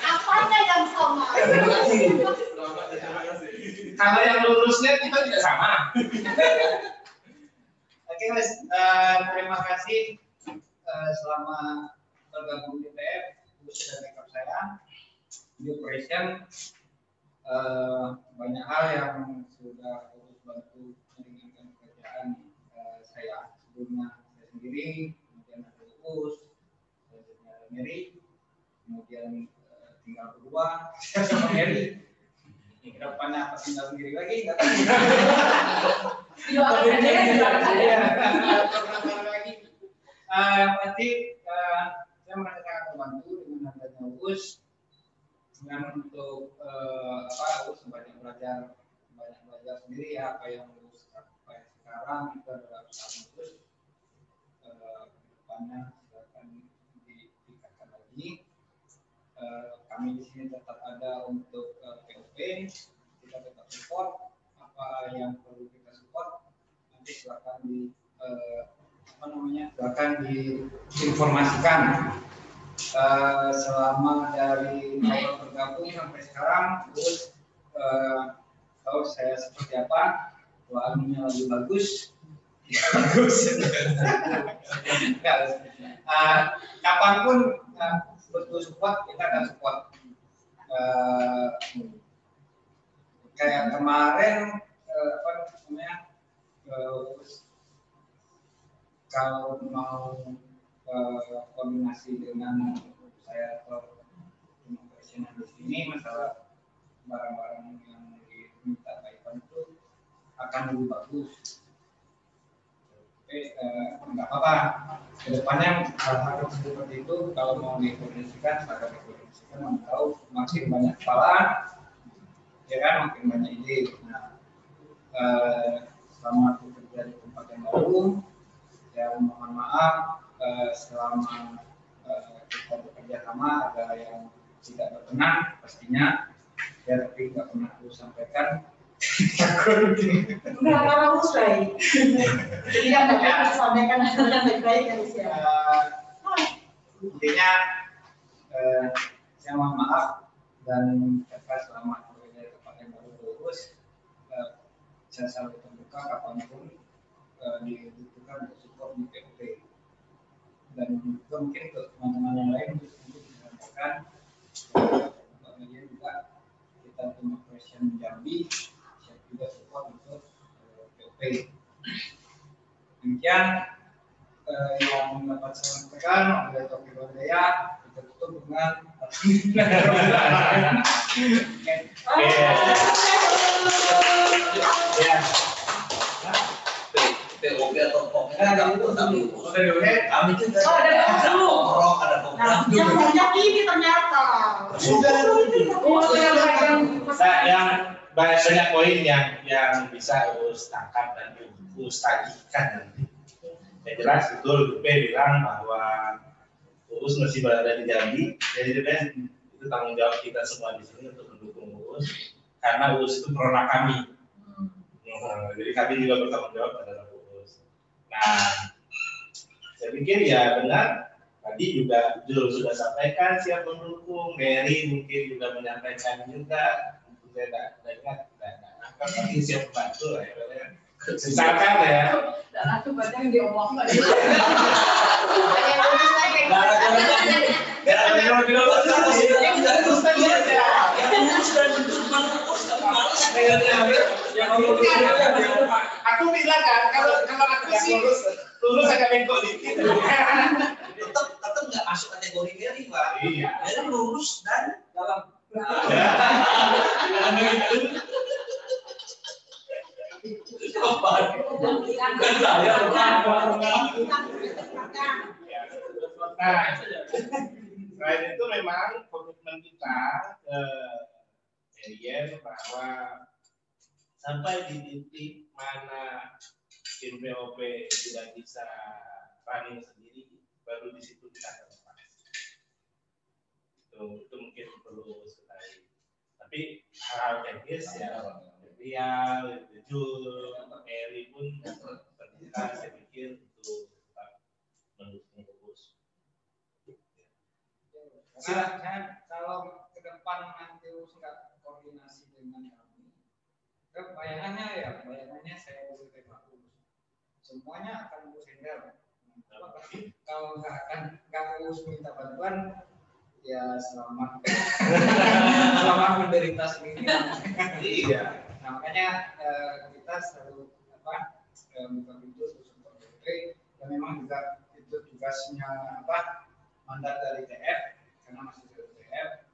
Apanya yang sama? Kalau yang lulusnya kita tidak sama. Oke, terima kasih selama tergabung di TF, sudah backup saya di operation. Banyak hal yang sudah harus bantu meringankan pekerjaan saya. Sebelumnya saya sendiri, kemudian ada Uus, selanjutnya ada Mary, kemudian tinggal berdua sama Mary. Kedepannya apa tinggal sendiri lagi? Nggak tahu. Pasti saya merasa sangat terbantu dengan adanya Uus. Dengan untuk Uus banyak belajar sendiri ya, apa yang Uus capai sekarang itu adalah usaha Uus. Depannya akan ditingkatkan lagi. Kami di sini tetap ada untuk POP, kita tetap support apa yang perlu kita support. Nanti silakan silakan diinformasikan. Selama dari awal bergabung sampai sekarang, terus tahu saya seperti apa, suaminya lagi bagus. Kapanpun butuh support, kita akan support. Kayak kemarin kalau mau koordinasi dengan saya atau profesional di sini, masalah barang-barang yang diminta Pak Ivan itu akan lebih bagus. Enggak apa-apa. Kedepannya hal-hal seperti itu kalau mau dikoordinasikan, akan dikoordinasikan. Mau tahu makin banyak kepala, ya kan, makin banyak ide. Nah, selama bekerja di tempat yang baru, ya mohon maaf selama kita bekerja sama ada yang tidak berkenan pastinya, ya tapi nggak pernah aku sampaikan. Enggak kalau usai. Jadi yang dapat disampaikan dengan baik-baik ya Mas ya. Intinya saya mohon maaf dan kakak selamat bekerja di tempat yang baru terus. Saya selalu terbuka kapanpun dibutuhkan untuk support di POP. Dan juga mungkin untuk teman-teman yang lain untuk disampaikan bagian juga kita tim operation Jambi juga support untuk POP. Demikian yang dapat saya sampaikan oleh Topik Wadaya, kita tutup dengan POP atau kami juga ada program. Yang banyak ini ternyata. Yang banyak poin yang bisa Uus tangkap dan Uus tagihkan nanti. Yang jelas betul P bilang bahwa Uus masih berada di Jambi, jadi itu tanggung jawab kita semua di sini untuk mendukung Uus karena Uus itu produk kami. Jadi kami juga bertanggung jawab terhadap Uus. Nah, saya pikir ya benar. Tadi juga Jul sudah sampaikan siap mendukung, Mary mungkin juga menyampaikan juga. Saya tidak ingat, tapi siap membantu lah ya. Misalkan ya. Dan aku banyak yang diomong lagi. Aku bilang kan kalau aku sih lulus agak bengkok dikit. Tetap nggak masuk kategori Mary, Pak. Iya. Mary lurus dan dalam. Nah, selain itu memang komitmen kita ke Erian bahwa sampai di titik mana tim POP tidak bisa running sendiri, baru di situ kita akan lepas. Itu mungkin perlu sekali. Tapi hal teknis ya, material, jujur, Eri pun terbuka, saya pikir untuk tetap mendukung fokus. Saya kalau ke depan nanti nggak koordinasi dengan kami, bayangannya saya bisa tembak semuanya akan urus handle. Kalau nggak urus minta bantuan, ya selamat menderita sendiri. Iya. Nah, makanya kita selalu buka pintu untuk support POP, dan memang juga itu tugasnya mandat dari TF karena masih dari TF.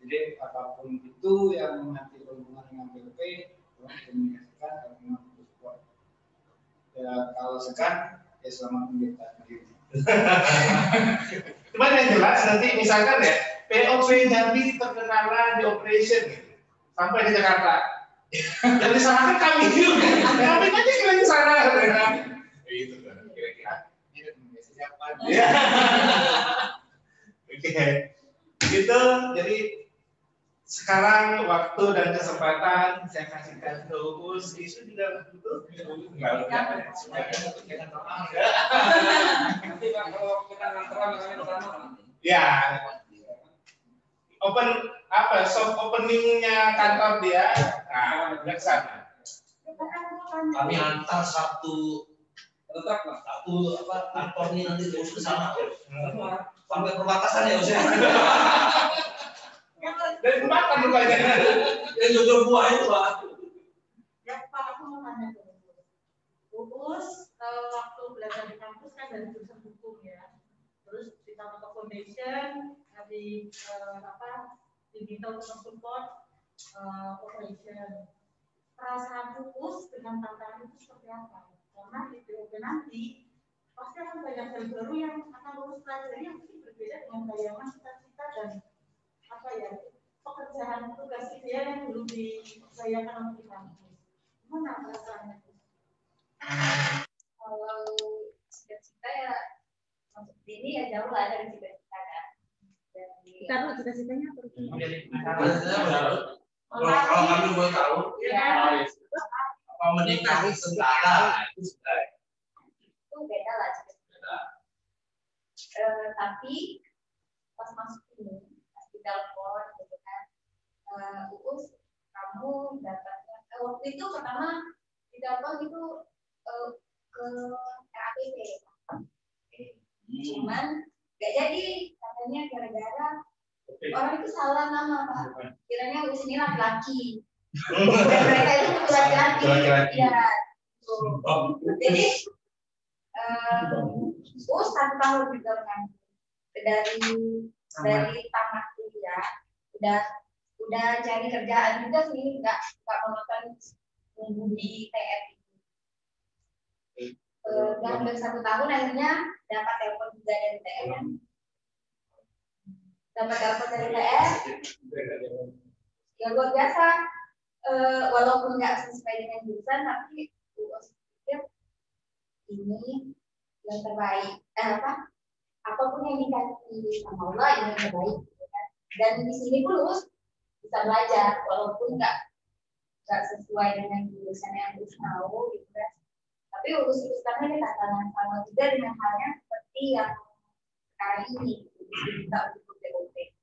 Jadi apapun itu yang nanti berhubungan dengan POP, tolong komunikasikan dan memang untuk support. Ya, kalau segan, ya selamat menderita sendiri. Cuman yang jelas nanti misalkan ya POP Jambi terkenal di operation gitu, sampai di Jakarta. Dari sana kan kami juga, kami aja kira di sana. Itu kan kira-kira. Siapa? Oke, gitu. Jadi sekarang waktu dan kesempatan saya kasihkan ke Uus. Isu juga betul. Enggak. Ya, soft openingnya kantor dia. Nah, ke sana. Kami antar Sabtu kantor ini nanti terus ke sana. Sampai perbatasan ya, Us. Dari kemakan rupanya. Yang juga buah itu, Pak. Ya, Pak, aku mau tanya ke Uus, waktu belajar di kampus kan dari jurusan hukum ya. Terus ditambah ke foundation, diminta untuk support operation. Perasaan Uus dengan tantangan itu seperti apa? Karena di POP nanti pasti akan banyak hal baru yang akan Uus pelajari yang mungkin berbeda dengan bayangan cita-cita dan pekerjaan tugas ideal yang belum dibayangkan oleh kampus. Gimana perasaannya? Kalau cita-cita ya seperti ini ya jauh lah dari cita-cita kan. Taruh cita-citanya apa? Kalau kami mau tahu, apa menikahi tentara itu beda lah cita-cita. Tapi pas masuk ini telepon gitu kan, Uus kamu dapatnya waktu itu pertama di telepon itu ke RAPP, cuman nggak jadi katanya gara-gara orang itu salah nama Pak, kiranya Uus ini laki-laki dan mereka itu laki-laki ya, jadi Uus 1 tahun juga kan dari tamat kuliah udah cari kerjaan juga sih, nggak monoton nunggu di TF itu. Dan udah 1 tahun akhirnya dapat telepon juga dari TF. Ya luar biasa, walaupun nggak sesuai dengan jurusan tapi Uus pikir ini yang terbaik. Apapun yang dikasih sama Allah ini yang terbaik, kan? Dan di sini pun Uus bisa belajar walaupun nggak sesuai dengan jurusan yang Uus mau gitu kan. Tapi Uus itu sekarang ada tantangan sama juga dengan halnya seperti yang sekarang ini kita untuk POP.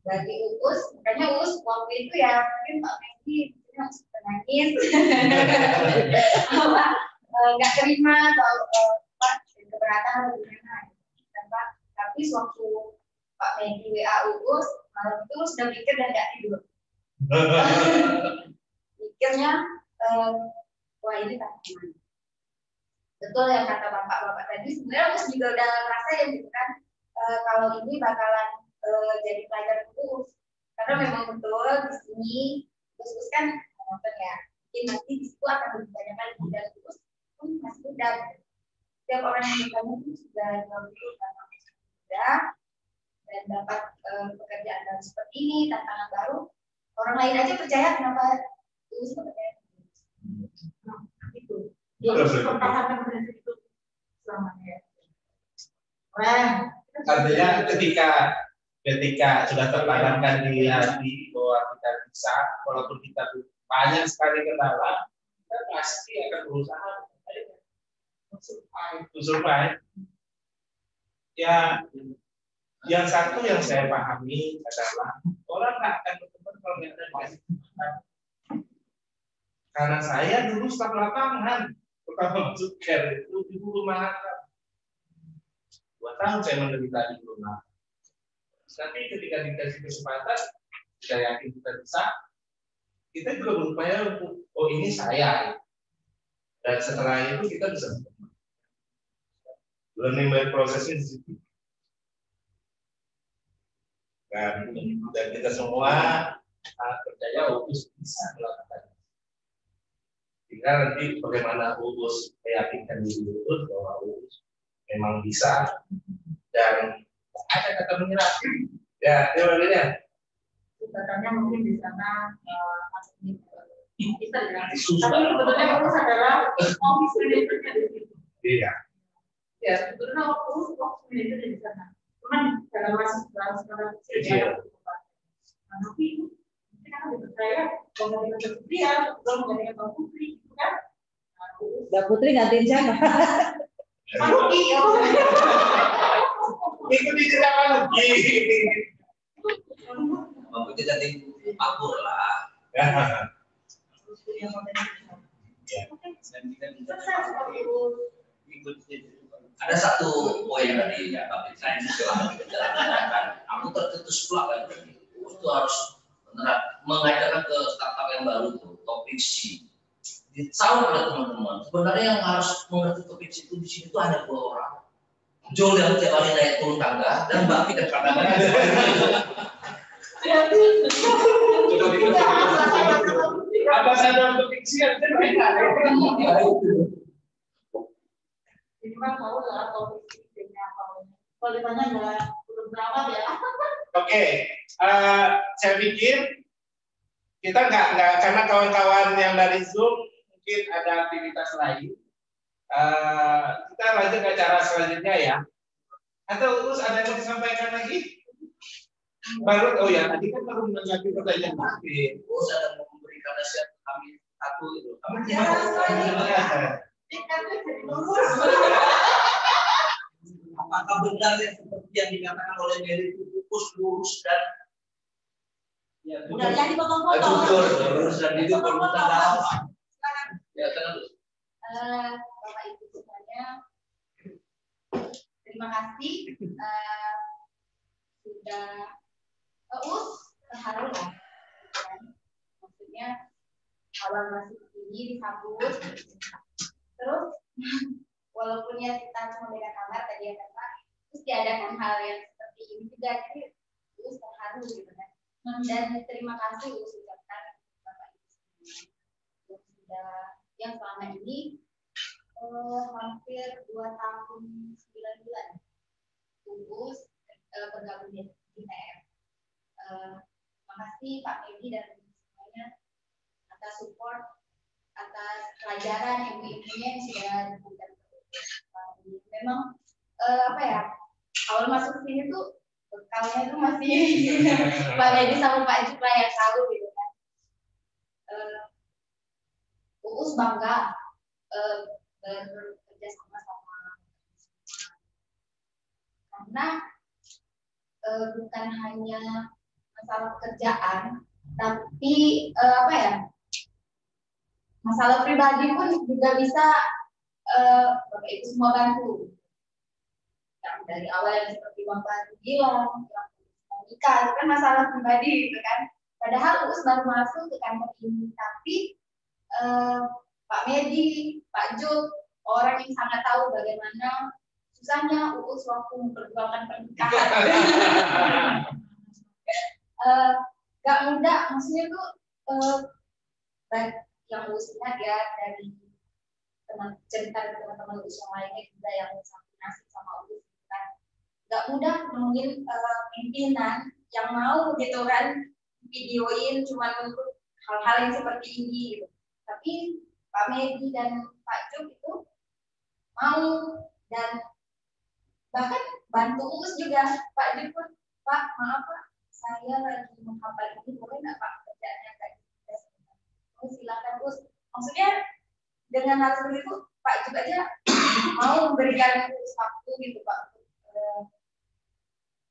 Bagi Uus, makanya Uus waktu itu ya mungkin Pak Megi langsung nangis, nggak terima atau keberatan atau gimana. Tapi sewaktu Pak Medi WA Uus, malam itu sudah mikir dan nggak tidur. Mikirnya, wah ini tak gimana. Betul yang kata bapak-bapak tadi, sebenarnya Uus juga udah ngerasain gitu kan, kalau ini bakalan jadi pelajaran Uus. Karena memang betul di sini Uus kan nonton ya, mungkin nanti di situ akan lebih banyak lagi dan Uus pun masih muda. Setiap orang yang bertanya itu sudah 20 tahun muda dan dapat pekerjaan baru seperti ini, tantangan baru. Orang lain aja percaya kenapa Uus percaya. Nah, itu. Dia harus mempertahankan prinsip itu selamanya. Artinya ketika sudah tertanamkan di hati bahwa kita bisa, walaupun kita banyak sekali kendala, kita pasti akan berusaha survive. Ya, yang satu yang saya pahami adalah orang nggak akan berkembang kalau nggak ada kesempatan. Karena saya dulu staf lapangan, pertama masuk care itu di rumah. 2 tahun saya menderita di rumah. Tapi ketika dikasih kesempatan, saya yakin kita bisa. Kita juga berupaya untuk, oh ini saya. Dan setelah itu kita bisa learning by prosesnya di situ. Dan kita semua percaya Uus bisa melakukan. Tinggal nanti bagaimana Uus meyakinkan diri Uus bahwa Uus memang bisa dan ada kata menyerah. Ya, gimana? Katanya mungkin di sana kita ya. Tapi sebetulnya Uus adalah office manager-nya di situ. Iya. Ya, sebetulnya Uus office manager di sana. Cuman dalam sekarang tapi kita kan dipercaya kalau kita dia belum menggantikan Bang Putri, kan? Mbak Putri gantiin siapa? Manuki, ikuti cerita Manuki. Bang Putri ganti Pak Pur lah. Ada satu poin tadi ya, tapi saya selama berjalan aku tercetus pula kan itu harus mengajarkan ke startup yang baru tuh topik C. Tahu pada teman-teman sebenarnya yang harus mengerti topik C itu di sini tuh ada 2 orang. Joel yang tiap hari naik turun tangga dan Mbak Pi dan kadang-kadang apa sadar topik C yang jadi kan tahu lah topik C-nya apa. Kalau ditanya nggak belum berapa ya. Oke, saya pikir kita nggak karena kawan-kawan yang dari Zoom mungkin ada aktivitas lain. Kita lanjut ke acara selanjutnya ya. Atau terus ada yang mau disampaikan lagi? Baru, oh ya, tadi kan baru menanggapi pertanyaan Tapi. Oh, saya memberikan nasihat kami satu itu. Kami apakah benar yang seperti yang dikatakan oleh Mary itu lurus dan udah jadi potong-potong. Lurus dan itu bermutan dalam. Ya, terus. Bapak Ibu semuanya, terima kasih sudah Uus terharu lah. Maksudnya awal masuk ini disambut. Terus walaupun ya kita cuma beda kamar tadi ya Pak, terus diadakan hal yang seperti ini juga, jadi Uus terharu gitu kan. Dan terima kasih Uus ucapkan Bapak Ibu yang sudah yang selama ini hampir 2 tahun 9 bulan Uus bergabung di TF. Makasih Pak Medi dan semuanya atas support, atas pelajaran ilmu-ilmunya yang sudah diberikan. Memang apa ya, awal masuk sini tuh bekalnya tuh masih Pak Medi sama Pak Jupra yang tahu gitu kan. Uus bangga bekerja sama karena bukan hanya masalah pekerjaan, tapi apa ya, masalah pribadi pun juga bisa Bapak Ibu semua bantu. Yang dari awal yang seperti Bapak bilang, yang nikah itu kan masalah pribadi gitu kan. Padahal Uus baru masuk ke kantor ini, tapi Pak Medi, Pak Juk, orang yang sangat tahu bagaimana susahnya Uus waktu memperjuangkan pernikahan. Gak mudah, maksudnya tuh yang Uus lihat ya dari cerita teman-teman Uus yang lainnya juga yang satu nasib sama Uus kan, gak mudah nemuin pimpinan yang mau gitu kan videoin cuma untuk hal-hal yang seperti ini gitu. Tapi Pak Medi dan Pak Juk itu mau dan bahkan bantu Uus juga. Pak Juk pun, Pak maaf Pak, saya lagi menghafal ini, boleh nggak Pak kerjaannya kayak gitu? Oh, silakan Uus. Maksudnya dengan hal seperti itu Pak Juk aja mau memberikan Uus waktu gitu Pak.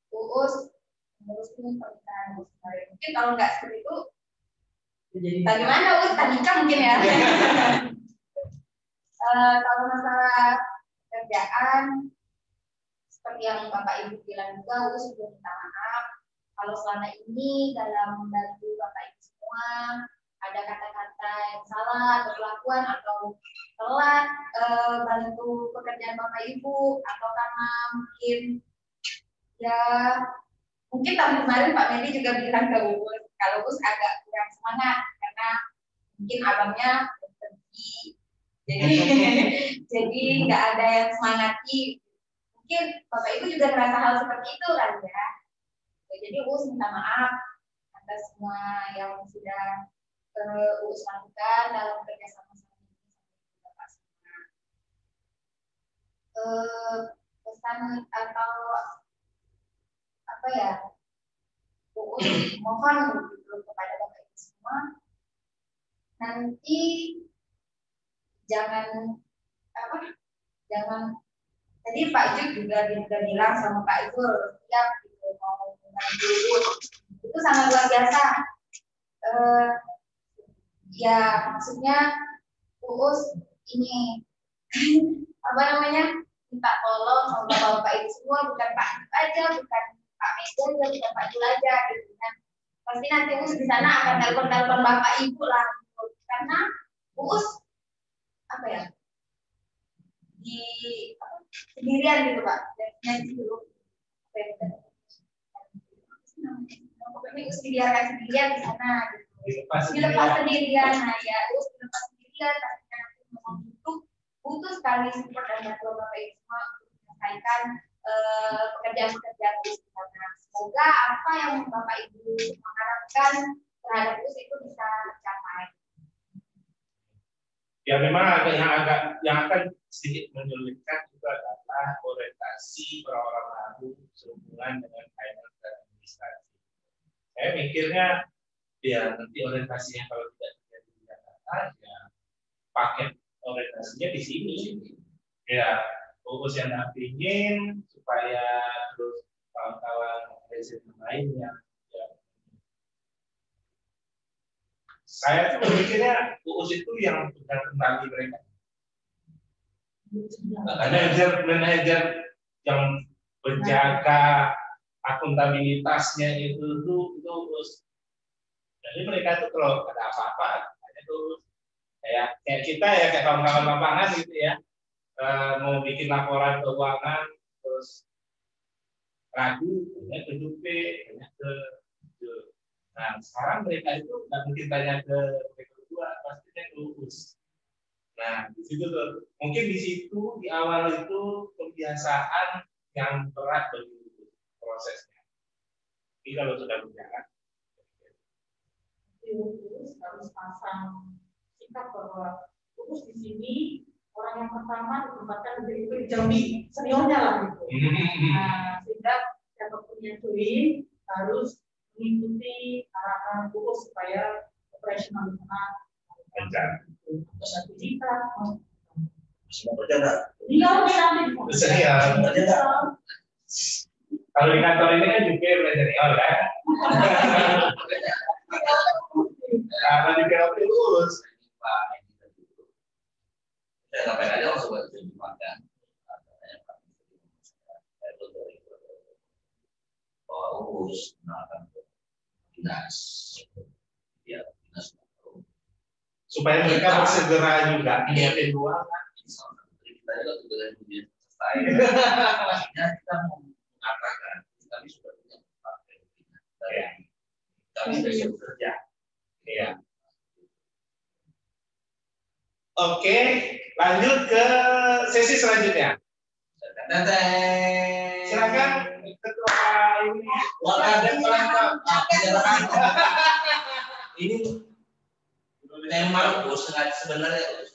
Uus ngurusin pernikahan Uus kemarin. Mungkin kalau nggak seperti itu, bagaimana Uus nikah mungkin ya. Kalau masalah kerjaan, seperti yang Bapak Ibu bilang juga, Uus juga minta maaf kalau selama ini dalam membantu Bapak Ibu semua ada kata-kata yang salah, perlakuan atau telat bantu pekerjaan Bapak Ibu, atau karena mungkin ya mungkin tahun kemarin Pak Medi juga bilang ke Uus kalau Uus agak kurang semangat karena mungkin abangnya pergi, jadi nggak ada yang semangati. Mungkin Bapak Ibu juga merasa hal seperti itu kan ya. Jadi Uus minta maaf atas semua yang sudah Uus lakukan dalam kerjasama sama Bapak semua. Pesan atau apa ya, Uus mohon kepada Bapak Ibu semua, nanti jangan tadi Pak Juk juga bilang sama Pak Ibu siap gitu mau membantu itu sangat luar biasa. Ya maksudnya Uus ini apa namanya, minta tolong sama Bapak Ibu semua, bukan Pak Juk aja, bukan Pak Medi aja, bukan Pak Juk aja gitu kan. Pasti nanti Uus di sana akan telepon Bapak Ibu lah gitu. Karena Uus apa ya, di sendirian gitu Pak, dan dulu pokoknya Uus dibiarkan sendirian di sana gitu. Dilepas sendirian, nah ya Uus dilepas sendirian, tapi nanti memang butuh sekali support dan bantuan Bapak Ibu semua untuk menyelesaikan pekerjaan-pekerjaan Uus di sana. Semoga apa yang Bapak Ibu mengharapkan terhadap Uus itu bisa tercapai. Ya memang yang akan sedikit menyulitkan juga adalah orientasi orang-orang baru sehubungan dengan finance dan administrasi. Saya mikirnya ya nanti orientasinya kalau tidak terjadi di Jakarta, ya paket orientasinya di sini. Ya fokus yang dampingin supaya terus kawan-kawan presiden lainnya. Saya tuh berpikirnya Uus itu yang sudah kembali mereka. Manajer yang menjaga akuntabilitasnya itu Uus. Jadi mereka itu kalau ada apa-apa, hanya tuh kayak kita ya, kayak kawan-kawan lapangan gitu ya, mau bikin laporan keuangan terus ragu, banyak ke JP, banyak ke. Nah, sekarang mereka itu nggak mungkin tanya ke mereka berdua, pastinya ke Uus. Nah, di situ tuh, mungkin di situ di awal itu kebiasaan yang berat bagi prosesnya. Tapi kalau sudah berjalan, Uus harus pasang sikap bahwa Uus di sini orang yang pertama ditempatkan menjadi Jambi seniornya lah gitu. Nah, sehingga siapapun yang join harus mengikuti arahan Uus supaya operasional di sana lancar. Sertifikat. Semua berjaga. Iya, bisa. Kalau di kantor ini kan juga belajar kan. Kalau di PLP Uus. Saya sampaikan aja langsung buat dimakan. Bahwa urus mengenalkan dinas, ya dinas supaya mereka bersegera juga niatin dua kan. Kita juga sudah kemudian selesai. Maksudnya kita mau mengatakan kami sudah punya partai kami sudah siap bekerja. Iya. Oke, lanjut ke sesi selanjutnya. Silakan ketua ini. Ini memang sebenarnya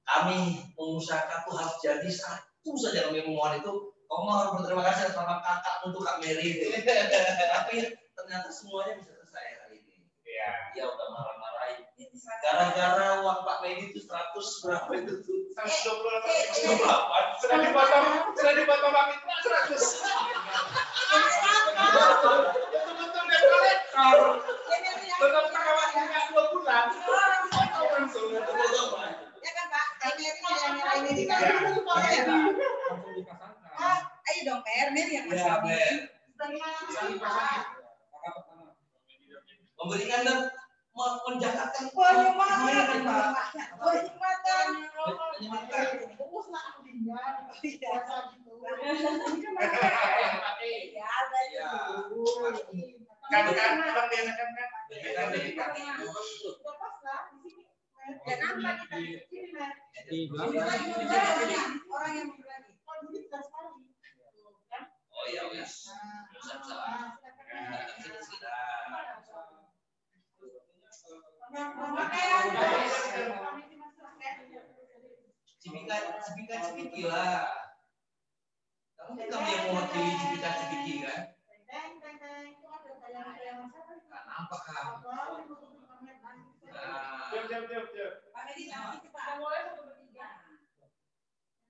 kami mengusahakan tuh harus jadi satu saja kami memohon itu. Kamu harus berterima kasih sama kakak untuk Kak Mary itu. Tapi ternyata semuanya bisa selesai hari ini. Iya. Dia udah marah-marahin. Gara-gara uang Pak Medi itu 100 berapa itu tuh? 128. Sudah dipotong Pak Mitra 100. Betul-betul dia kolektor. Tetap pengawasannya 2 bulan. Ya kan Pak, ini ayo dong Per, yang memberikan dan menjalankan penyemangat. Orang yang berbagi. Oh ya, wes. Cipika lah. Kamu kan kami yang mewakili Cipika kan? Kan apa kan?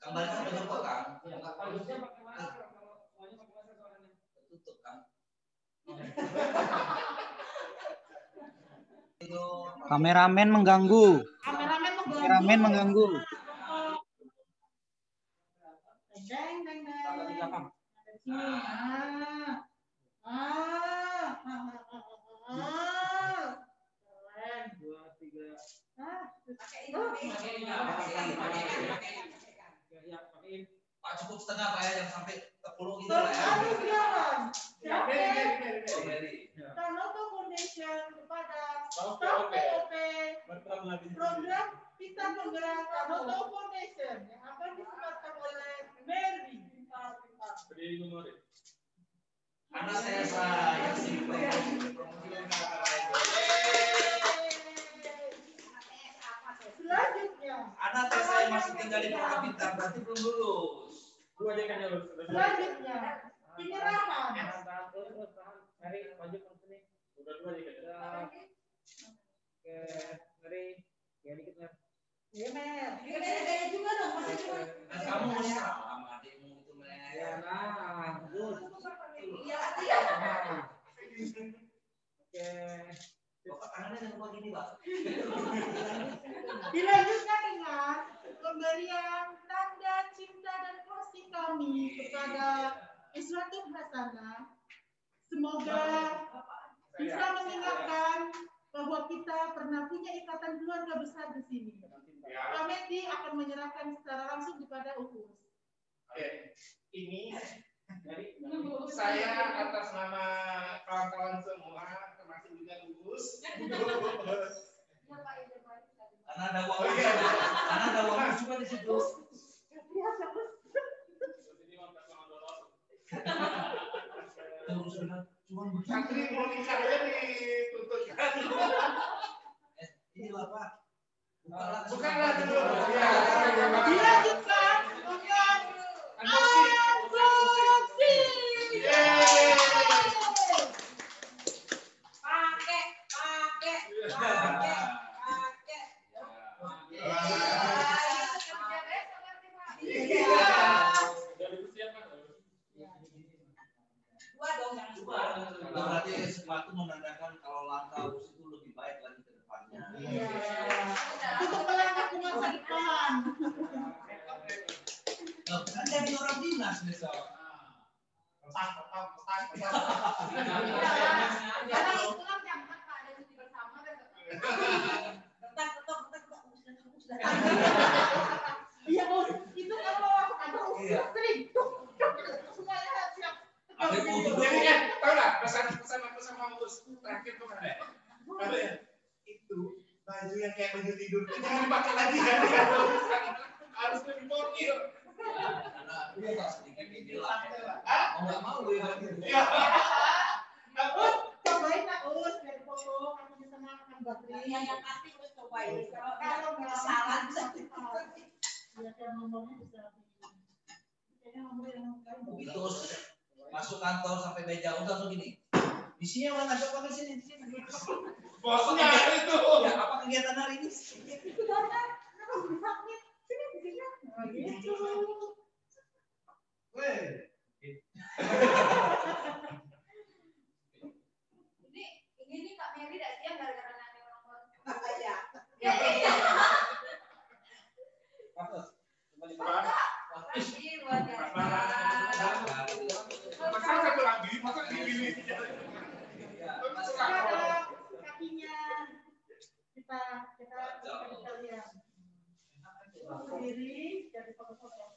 Kang Balik sudah jemput kan? Tutup kan? Kameramen mengganggu. Kameramen mengganggu. Pak cukup setengah Pak ya, yang sampai 10 gitu lah ya. Tanoto Foundation kepada POP program kita penggerak Tanoto Foundation yang akan disebutkan oleh Mary. Karena saya sayang sih selanjutnya. Anak saya masih tinggal di Pondok Bintang, berarti belum lulus. Selanjutnya penyerahan. Mari maju ke sini. Udah 2 aja kan. Oke, mari. Ya dikit Mer. Iya Mer. Gede juga dong masih. Kamu mesra sama adikmu itu Mer. Ya nah, bagus. Iya. Oke. Bapak tangannya yang buat gini, Pak. Dilanjutkan dengan pemberian tanda cinta dan kasih kami kepada Iswatul Hasanah. Semoga bisa mengingatkan bahwa kita pernah punya ikatan keluarga besar di sini. Pak Medi akan menyerahkan secara langsung kepada Uus. Oke, ini saya atas nama kawan-kawan semua, termasuk juga Uus. Karena ada uang, karena ada uang juga di situ. Santri mau nikah aja dituntut kan. Ini Bapak. Bukanlah dulu. Dilanjutkan dengan unboxing. Berarti sepatu menandakan kalau langkah itu lebih baik lagi ke depannya. Untuk melangkah ke masa depan. Kan jadi orang dinas besok. Karena itu kan jam 4 Pak, ada cuti bersama besok. Iya, Bos. Itu kalau aku kantor sering. Semuanya siap. Jadi kan, tahu nggak pesan sama Gus terakhir kemarin? Kalau ya itu baju yang kayak baju tidur itu jangan dipakai lagi kan? Harus lebih modern. Karena dia tak sedikit dibilang. Mau nggak mau ya. Cobain Kak Us, biar foto kamu bisa makan baterai. Yang pasti Us cobain. Kalau nggak salah, ya kan nomornya bisa. Kayaknya nomor yang Begitu masuk kantor sampai meja langsung gini. Di sini orang ngajak pakai sini di sini. Bosnya itu. Ya apa kegiatan hari ini? Itu kan kalau sakit sini di sini. Gitu. Weh. Ini Kak Mary tidak siap gara-gara nanya nomor aja. Lagi luar biasa. Masa satu lagi, masa gini. Ada kakinya. Kita lihat. Sendiri jadi foto-foto.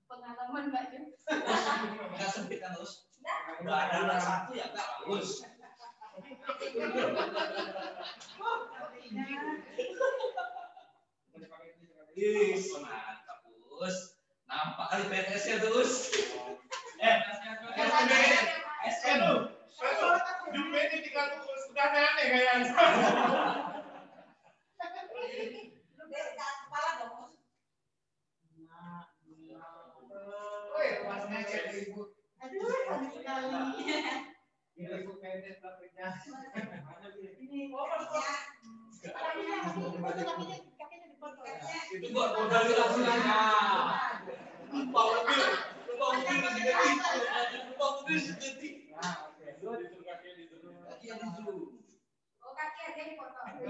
Pengalaman Mbak Jun. Enggak sempit kan, Us? Udah ada anak satu ya enggak bagus. Ih, mantap, Us. Nampak kali PNS-nya tuh, Us. SM lu. Jumpa ini tinggal sudah aneh kayaknya. Kepala dong, Us. Woi, masnya cek ribut. Aduh, kali sekali. Ribut pendek pabriknya. Ini kakinya dipotong. Itu buat modal di aslinya. Lupa mobil masih detik. Lupa mobil sedetik. Kaki yang di zoom. Oh, kaki aja dipotong.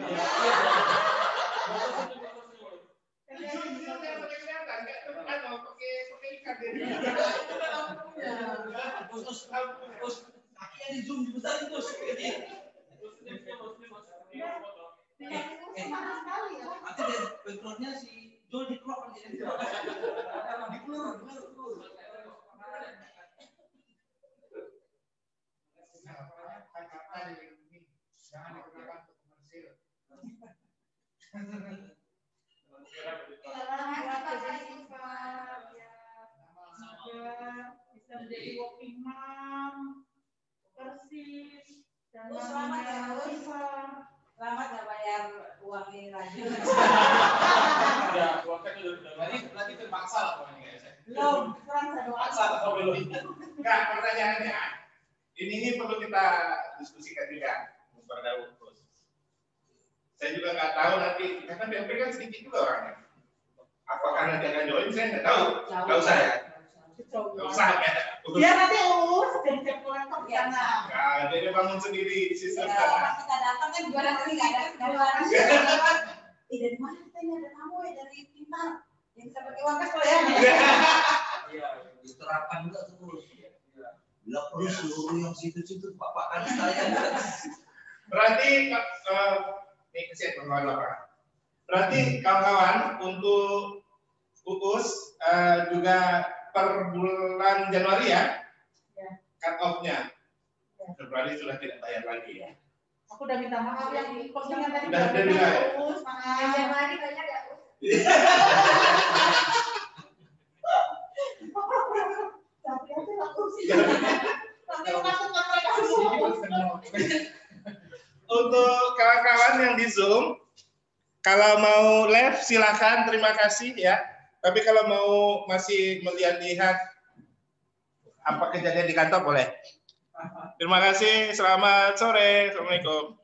Terus kakinya di zoom dibesarin terus. Nanti dari backgroundnya si Jol di crop nanti. Di pelur. Kata-kata dilindungi, jangan digunakan untuk komersil. Bisa menjadi walking mom, persis, dan Selamat ya, Us. Selamat nggak bayar uang ini lagi. Ya, uangnya udah berarti terpaksa lah pokoknya guys. Belum, kurang satu Paksa atau belum? Enggak, pertanyaannya ini perlu kita diskusikan juga, Bapak Daud. Saya juga nggak tahu nanti, karena BMP kan sedikit juga orangnya. Apakah nanti akan join? Saya nggak tahu. Nggak usah ya. Nggak usah ya. Ya nanti urus jadi cek kolektor di sana. Nah, dia bangun sendiri sistem Ya, sana. pas kita datang kan dua hari nggak ada orang. Dari mana kita ini ada tamu ya dari kita yang bisa pakai uang kas ya. Iya, diterapkan juga terus. Bila perlu seluruh yang situ-situ Bapak kan saya. Berarti ini kesian kawan lapangan. Berarti kawan-kawan untuk UUS juga per bulan Januari ya, cut off-nya. Februari sudah tidak bayar lagi. Aku udah minta maaf yang postingan tadi. Udah juga. Maaf. Januari banyak ya, Us. Tapi aku laku sih. Tapi masuk ke mereka semua. Untuk kawan-kawan yang di Zoom, kalau mau live silakan, terima kasih ya. Tapi kalau mau masih melihat-lihat apa kejadian di kantor boleh. Terima kasih, selamat sore. Assalamualaikum.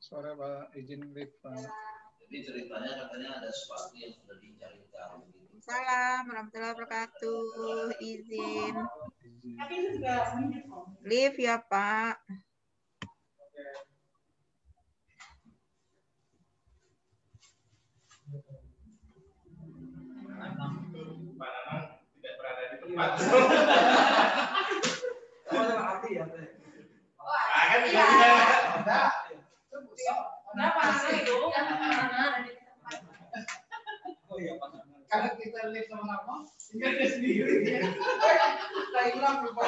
Sore Pak, izin live Pak. Jadi ceritanya katanya ada sesuatu yang sudah dicari-cari. Salam warahmatullahi wabarakatuh. Izin. Tapi itu juga minyak kok. Live ya Pak. Sama hati ya. Kan tidak. Kenapa itu? Oh iya, karena kita lihat sama-sama, ingat dia sendiri. Kita hilang lupa.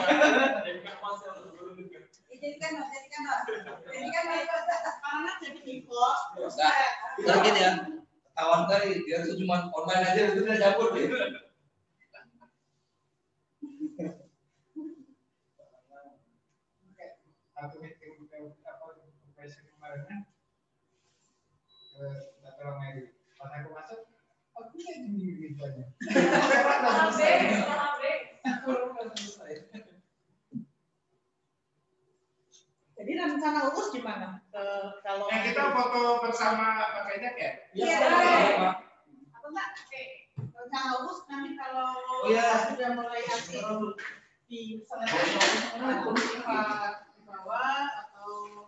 Jadikan anak jadi info. Mungkin ya, kawan kali dia tuh cuma online aja udah dapur deh. Aku meeting kemarinnya data Mary. Pas aku masuk, aku kayak gini gitu aja. Jadi rencana urus gimana? Kalau kita foto bersama pakainya kayak? Iya. Apa enggak? Rencana urus nanti kalau sudah mulai asik di bawah atau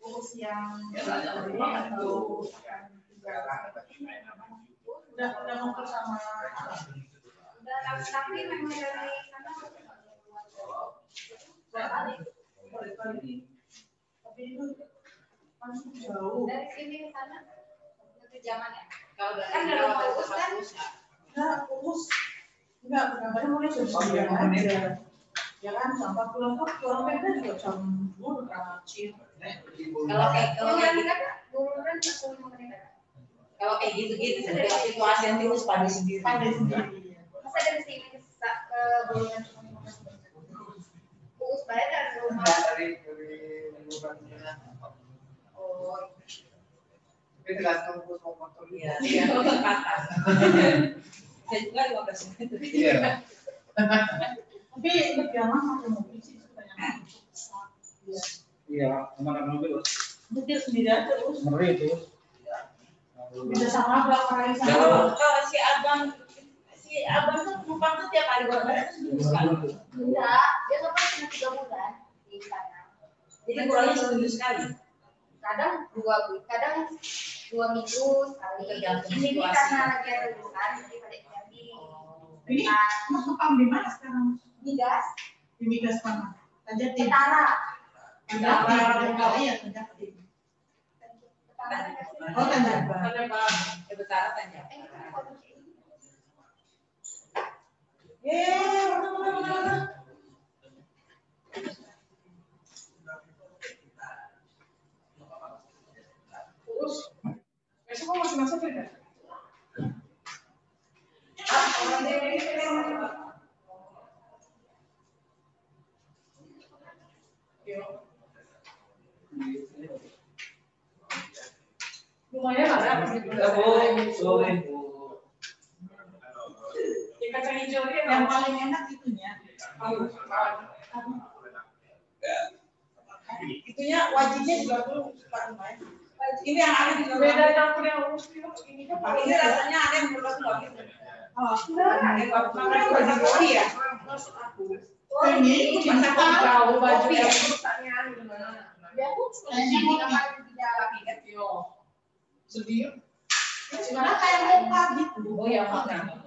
urus yang atau udah ngobrol sama tapi memang dari sana tapi itu masih jauh dari sini ke sana satu jaman ya. Kalau Kan dari rumah urus kan? Enggak, urus. Enggak, berangkatnya mulai jam 9 aja. Ya kan, sampai pulang kok pulang Medan juga jam 10 kecil. Kalau kayak gitu-gitu situasi yang terus pandai sendiri. Masa dari sini ke Bulungan urus bayar dari rumah. Dari Oh. Tapi tergantung urus mau motor. Iya, patah. Saya juga 15 menit. Iya. Tapi lebih lama pakai mobil sih sebenarnya. Iya, kemana mobil? Mobil sendiri aja terus. Ngeri itu. Bisa sama belakang sama. Kalau si abang tuh numpang tuh tiap hari bolak-balik seminggu sekali. Enggak, dia kan cuma 3 bulan di sana. Jadi pulangnya seminggu sekali. Kadang 2 minggu sekali. Tergantung situasi. Ini karena lagi ada urusan, jadi balik lagi. Ini numpang di mana sekarang? Migas. Di Migas mana? Tanjati. Ketara. Iya, Tanjati. Oh, Tanjati. Ketara Tanjati. Mana. Terus besok kamu masih masak ya? Lumayan ada. Kacang hijau Yang paling enak itunya. Itunya wajibnya juga dulu Pak Umay. Ini yang ada di beda campur yang urus ini kan ini rasanya ada yang menurut aku gitu. Oh, makanya wajib kopi ya. Maksud aku. Ini masa aku tahu baju yang pertanyaan gimana? Dia tuh ini kamar tidak ingat yo. Sedih. Gimana kayak muka gitu. Oh ya makan.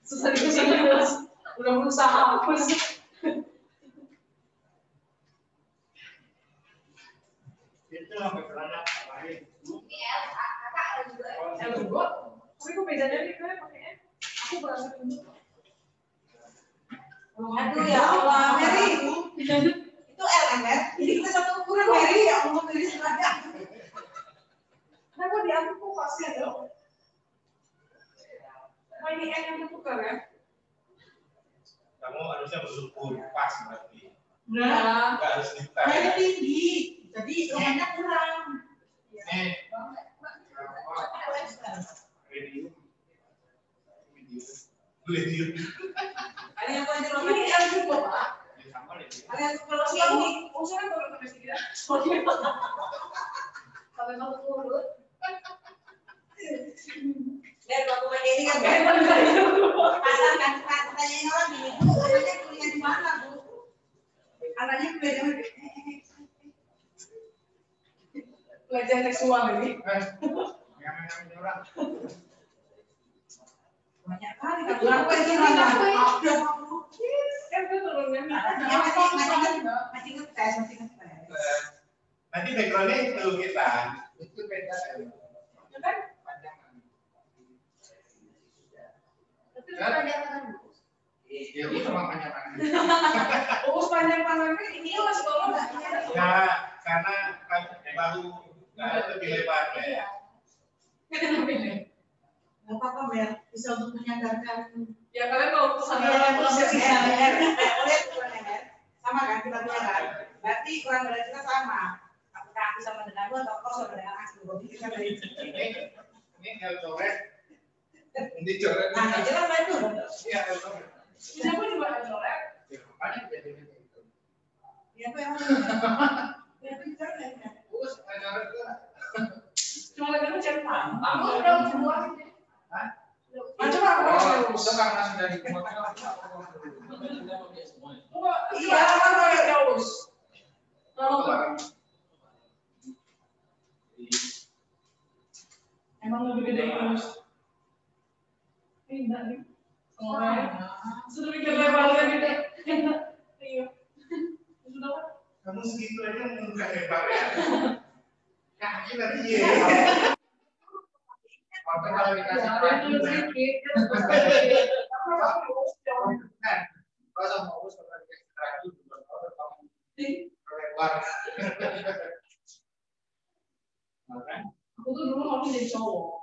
Susah dikasih udah berusaha hapus. Itu sampai celana lain. Yang juga, tapi kok bedanya nih gue pakainya? Aku berasa dulu. Aduh ya Allah, Mary. Itu LMR. Jadi kita satu ukuran Mary ya Allah dari seragam. Kenapa di aku kok pasti ada? Oh ini N yang terbuka kan? Kamu harusnya bersyukur pas berarti. Nah, Nggak harus ditarik. Mary tinggi. Jadi rumahnya kurang. Medium. Ada yang mau jeruk ini yang juga Pak. Ada yang kalau ini usulnya kalau ke sini ya. sampai mau turun. Lihat waktu main ini kan. Pasar kan tanyain orang gini, Bu, anaknya kuliah di mana, Bu? Anaknya kuliah di mana? Pelecehan seksual ini. Yang orang. Banyak kali kan berapa itu masih ngetes. Nanti backgroundnya itu kita. Itu beda ya. Kan? Tapi panjang tangan Uus. Iya, itu sama panjang tangan. Uus panjang tangannya ini masih ngomong nggak? Nah, karena bahu lebih lebar ya. Nggak apa-apa Mel, bisa untuk menyadarkan. Ya kalian kalau Kesadaran kesadaran proses bisa. sama kan kita punya kan? Berarti ukuran badan kita sama. Apakah aku sama dengan lu atau kau sama dengan aku? Berarti kita dari Ini kalau coret, ini coret. Nah, itu kan baik tuh. Iya, kalau coret. Siapa juga ada coret? Banyak jadi itu. Iya tuh emang. Iya tuh coret. Terus coret itu. Cuma lagi lu cari pantang. Kamu udah semua sih. Hah? Macam apa? Itu karena sudah dikemukakan. Iya, kan pakai daus. Emang lebih gede daus. Enggak nih. Sudah mikir lebarnya gede. Iya. Sudah. Kamu segitu aja bukan lebar ya. Kaki nanti ya. Waktu kalau dikasih Itu sedikit. kalau sama Uus kalau dikasih terakhir juga kalau kamu lebar. Aku tuh dulu mau jadi cowok.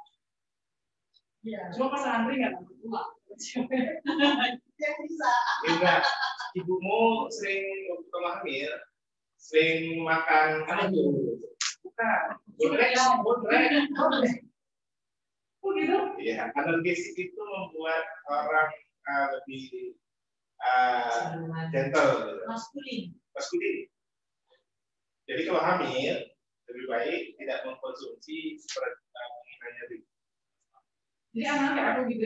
Iya. Cuma pas antri nggak tahu pulang. Yang bisa. Enggak. Ibumu sering waktu kamu hamil, sering makan apa tuh? Bukan. Bodrek. Oh gitu? Iya, analgesik itu membuat orang lebih gentle, gitu. Maskulin. Jadi kalau hamil lebih baik tidak mengkonsumsi penghina nyeri. Jadi anak kayak aku gitu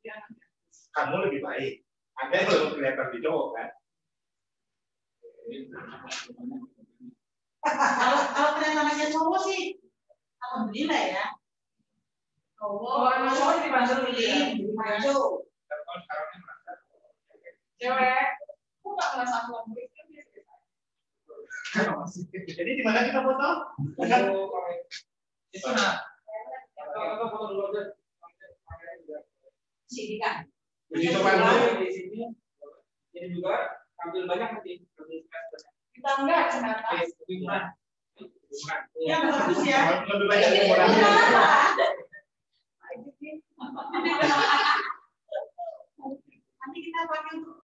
ya? Kamu lebih baik. Anda yang lebih kelihatan di cowok kan? Kalau namanya cowok sih, alhamdulillah ya. Kalau anak cowok di pasar beli, maju. cewek, aku nggak merasa aku lembut. Jadi di mana kita foto? Itu nah. Kalau foto dulu aja. Sini kan. Uji coba dulu. Di sini. Ini juga ambil banyak nanti. Kita enggak ternyata. Ya bagus ya. Lebih banyak yang orang. Nanti kita pakai